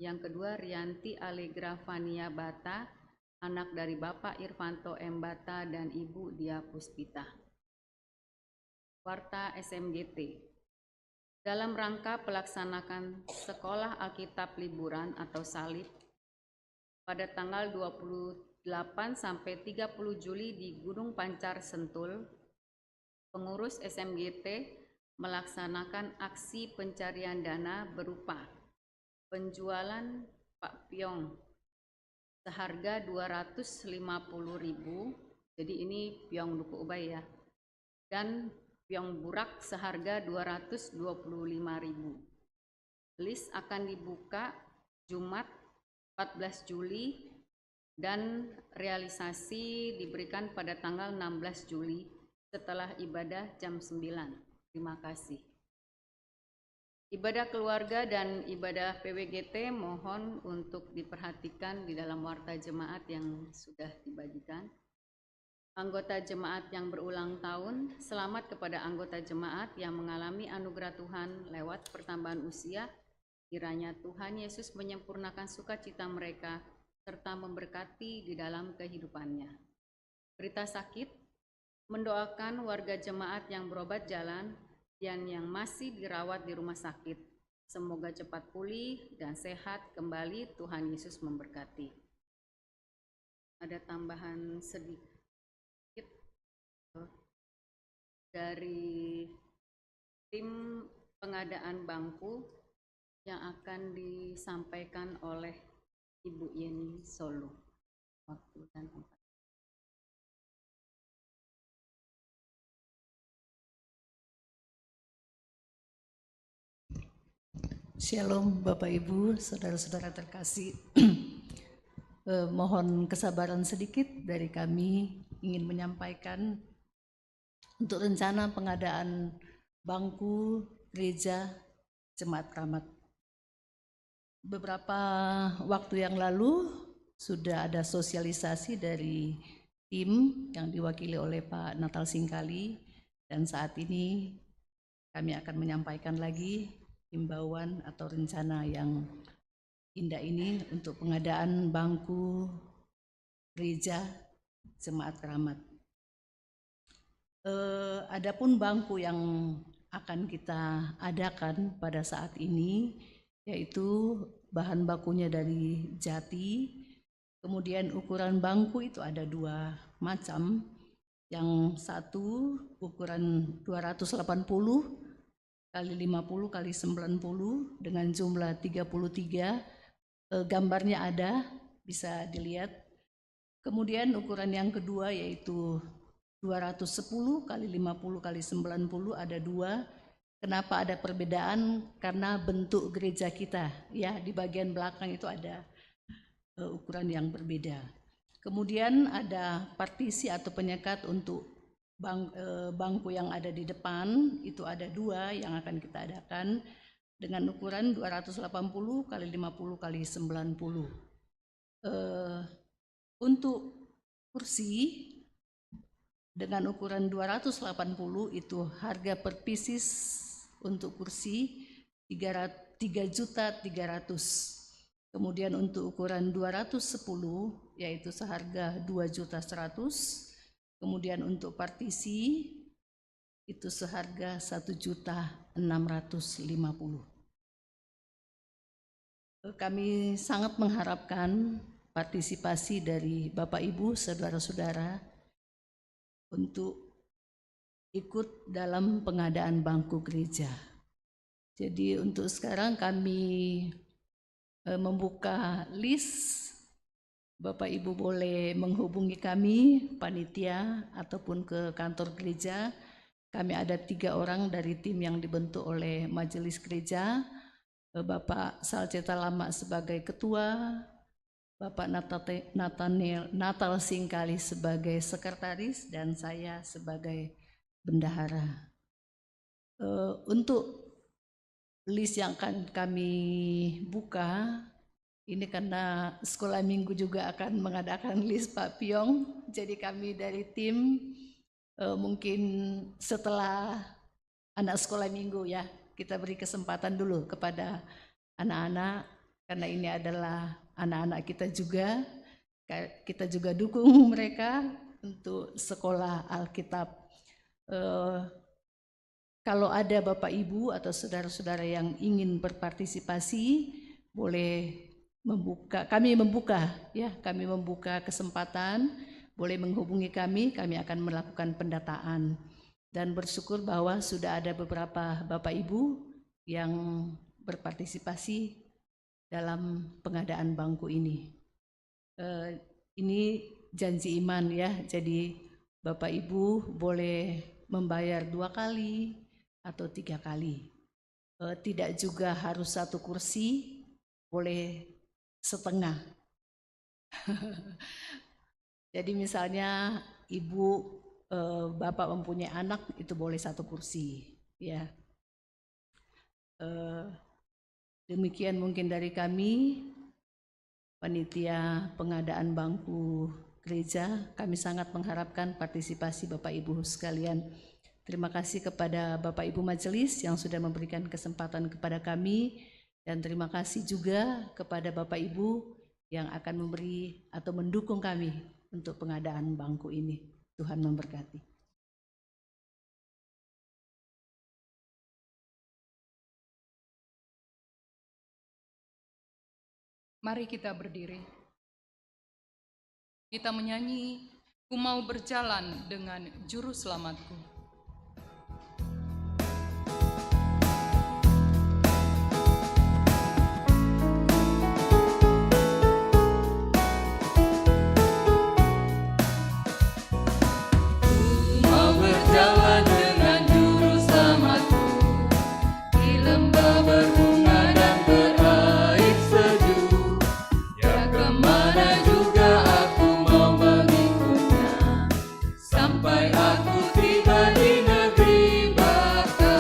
Yang kedua Rianti Allegra Fania Bata, anak dari Bapak Irvanto M. Bata dan Ibu Dia Puspita. Warta SMGT. Dalam rangka pelaksanakan Sekolah Alkitab Liburan atau Salib pada tanggal 28 sampai 30 Juli di Gunung Pancar Sentul, pengurus SMGT melaksanakan aksi pencarian dana berupa penjualan Pak Pyong seharga 250.000. Jadi ini Pyong Duku Ubay ya. dan piong burak seharga 225.000. List akan dibuka Jumat 14 Juli dan realisasi diberikan pada tanggal 16 Juli setelah ibadah jam 9. Terima kasih. Ibadah keluarga dan ibadah PWGT mohon untuk diperhatikan di dalam warta jemaat yang sudah dibagikan. Anggota jemaat yang berulang tahun, selamat kepada anggota jemaat yang mengalami anugerah Tuhan lewat pertambahan usia. Kiranya Tuhan Yesus menyempurnakan sukacita mereka serta memberkati di dalam kehidupannya. Berita sakit, mendoakan warga jemaat yang berobat jalan dan yang masih dirawat di rumah sakit. Semoga cepat pulih dan sehat kembali. Tuhan Yesus memberkati. Ada tambahan sedikit dari tim pengadaan bangku yang akan disampaikan oleh Ibu Yeni Solo. Waktu dan tempat. Shalom Bapak Ibu, saudara-saudara terkasih. Mohon kesabaran sedikit dari kami ingin menyampaikan untuk rencana pengadaan bangku gereja Jemaat Keramat. Beberapa waktu yang lalu sudah ada sosialisasi dari tim yang diwakili oleh Pak Natal Singkali, dan saat ini kami akan menyampaikan lagi himbauan atau rencana yang indah ini untuk pengadaan bangku gereja Jemaat Keramat. Adapun bangku yang akan kita adakan pada saat ini yaitu bahan bakunya dari jati, kemudian ukuran bangku itu ada 2 macam. Yang satu ukuran 280 kali 50 kali 90 dengan jumlah 33, gambarnya ada, bisa dilihat. Kemudian ukuran yang kedua yaitu 210 kali 50 kali 90 ada 2. Kenapa ada perbedaan? Karena bentuk gereja kita, ya, di bagian belakang itu ada ukuran yang berbeda. Kemudian ada partisi atau penyekat untuk bangku yang ada di depan, itu ada 2 yang akan kita adakan dengan ukuran 280 kali 50 kali 90. Untuk kursi dengan ukuran 280 itu harga per pieces untuk kursi 3.300.000. Kemudian untuk ukuran 210 yaitu seharga 2.100.000. Kemudian untuk partisi itu seharga 1.650.000. Kami sangat mengharapkan partisipasi dari Bapak Ibu, saudara-saudara untuk ikut dalam pengadaan bangku gereja. Jadi untuk sekarang kami membuka list. Bapak Ibu boleh menghubungi kami, panitia ataupun ke kantor gereja. Kami ada 3 orang dari tim yang dibentuk oleh majelis gereja. Bapak Salceta Lama sebagai ketua, Bapak Natal Singkali sebagai sekretaris, dan saya sebagai bendahara. Untuk list yang akan kami buka, ini karena sekolah minggu juga akan mengadakan list Pak Piong, jadi kami dari tim mungkin setelah anak sekolah minggu ya, kita beri kesempatan dulu kepada anak-anak, karena ini adalah anak-anak kita juga dukung mereka untuk sekolah Alkitab. Kalau ada Bapak Ibu atau saudara-saudara yang ingin berpartisipasi, boleh kami membuka kesempatan, boleh menghubungi kami akan melakukan pendataan. Dan bersyukur bahwa sudah ada beberapa Bapak Ibu yang berpartisipasi dalam pengadaan bangku ini. Ini janji iman ya, jadi Bapak Ibu boleh membayar 2 kali atau 3 kali. Tidak juga harus 1 kursi, boleh setengah. Jadi misalnya ibu, bapak mempunyai anak, itu boleh 1 kursi, ya. Demikian mungkin dari kami, panitia pengadaan bangku gereja. Kami sangat mengharapkan partisipasi Bapak Ibu sekalian. Terima kasih kepada Bapak Ibu Majelis yang sudah memberikan kesempatan kepada kami, dan terima kasih juga kepada Bapak Ibu yang akan memberi atau mendukung kami untuk pengadaan bangku ini. Tuhan memberkati. Mari kita berdiri. Kita menyanyi, "Ku mau berjalan dengan juru selamatku." Mau berjalan dengan juru selamatku di lembah berbunga dan berair sejuk. Ya kemana juga aku mau mengikutnya, sampai aku tiba di negeri baka.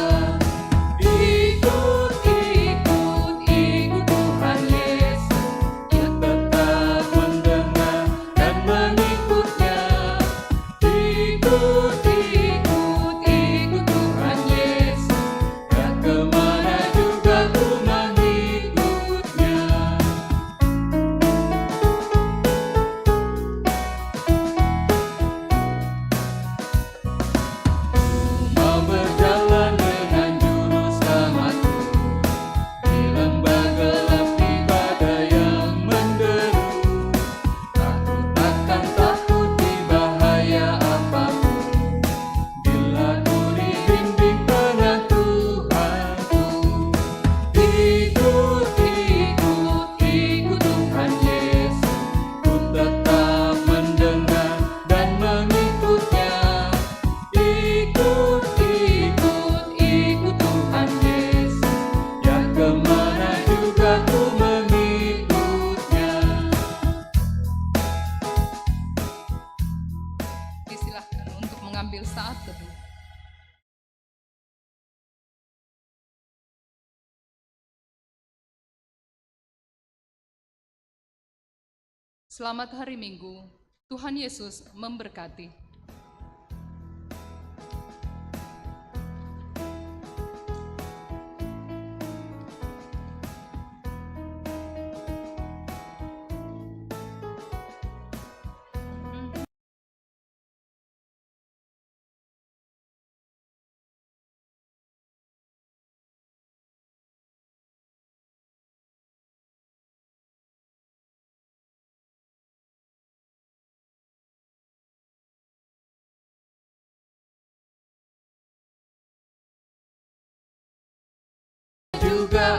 Ikut, ikut, ikut Tuhan Yesus, ya tetap mendengar dan mengikutnya. Ikut, ikut, ikut Tuhan Yesus, ya kemana juga ku mengikutnya. Mau berjalan dengan juru selamatku di lembah gelap, di badai yang menderu. Aku takkan takut di bahaya apapun, bila ku dibimbing Tuhan Tuhanku. Ikut, ikut, ikut Tuhan Yesus, ku tetap mendengar dan mengikutnya. Ikut, ikut, ikut Tuhan Yesus, ya kemana juga ku mengikutnya. Disilahkan untuk mengambil saat teduh. Selamat hari Minggu. Tuhan Yesus memberkati. Juga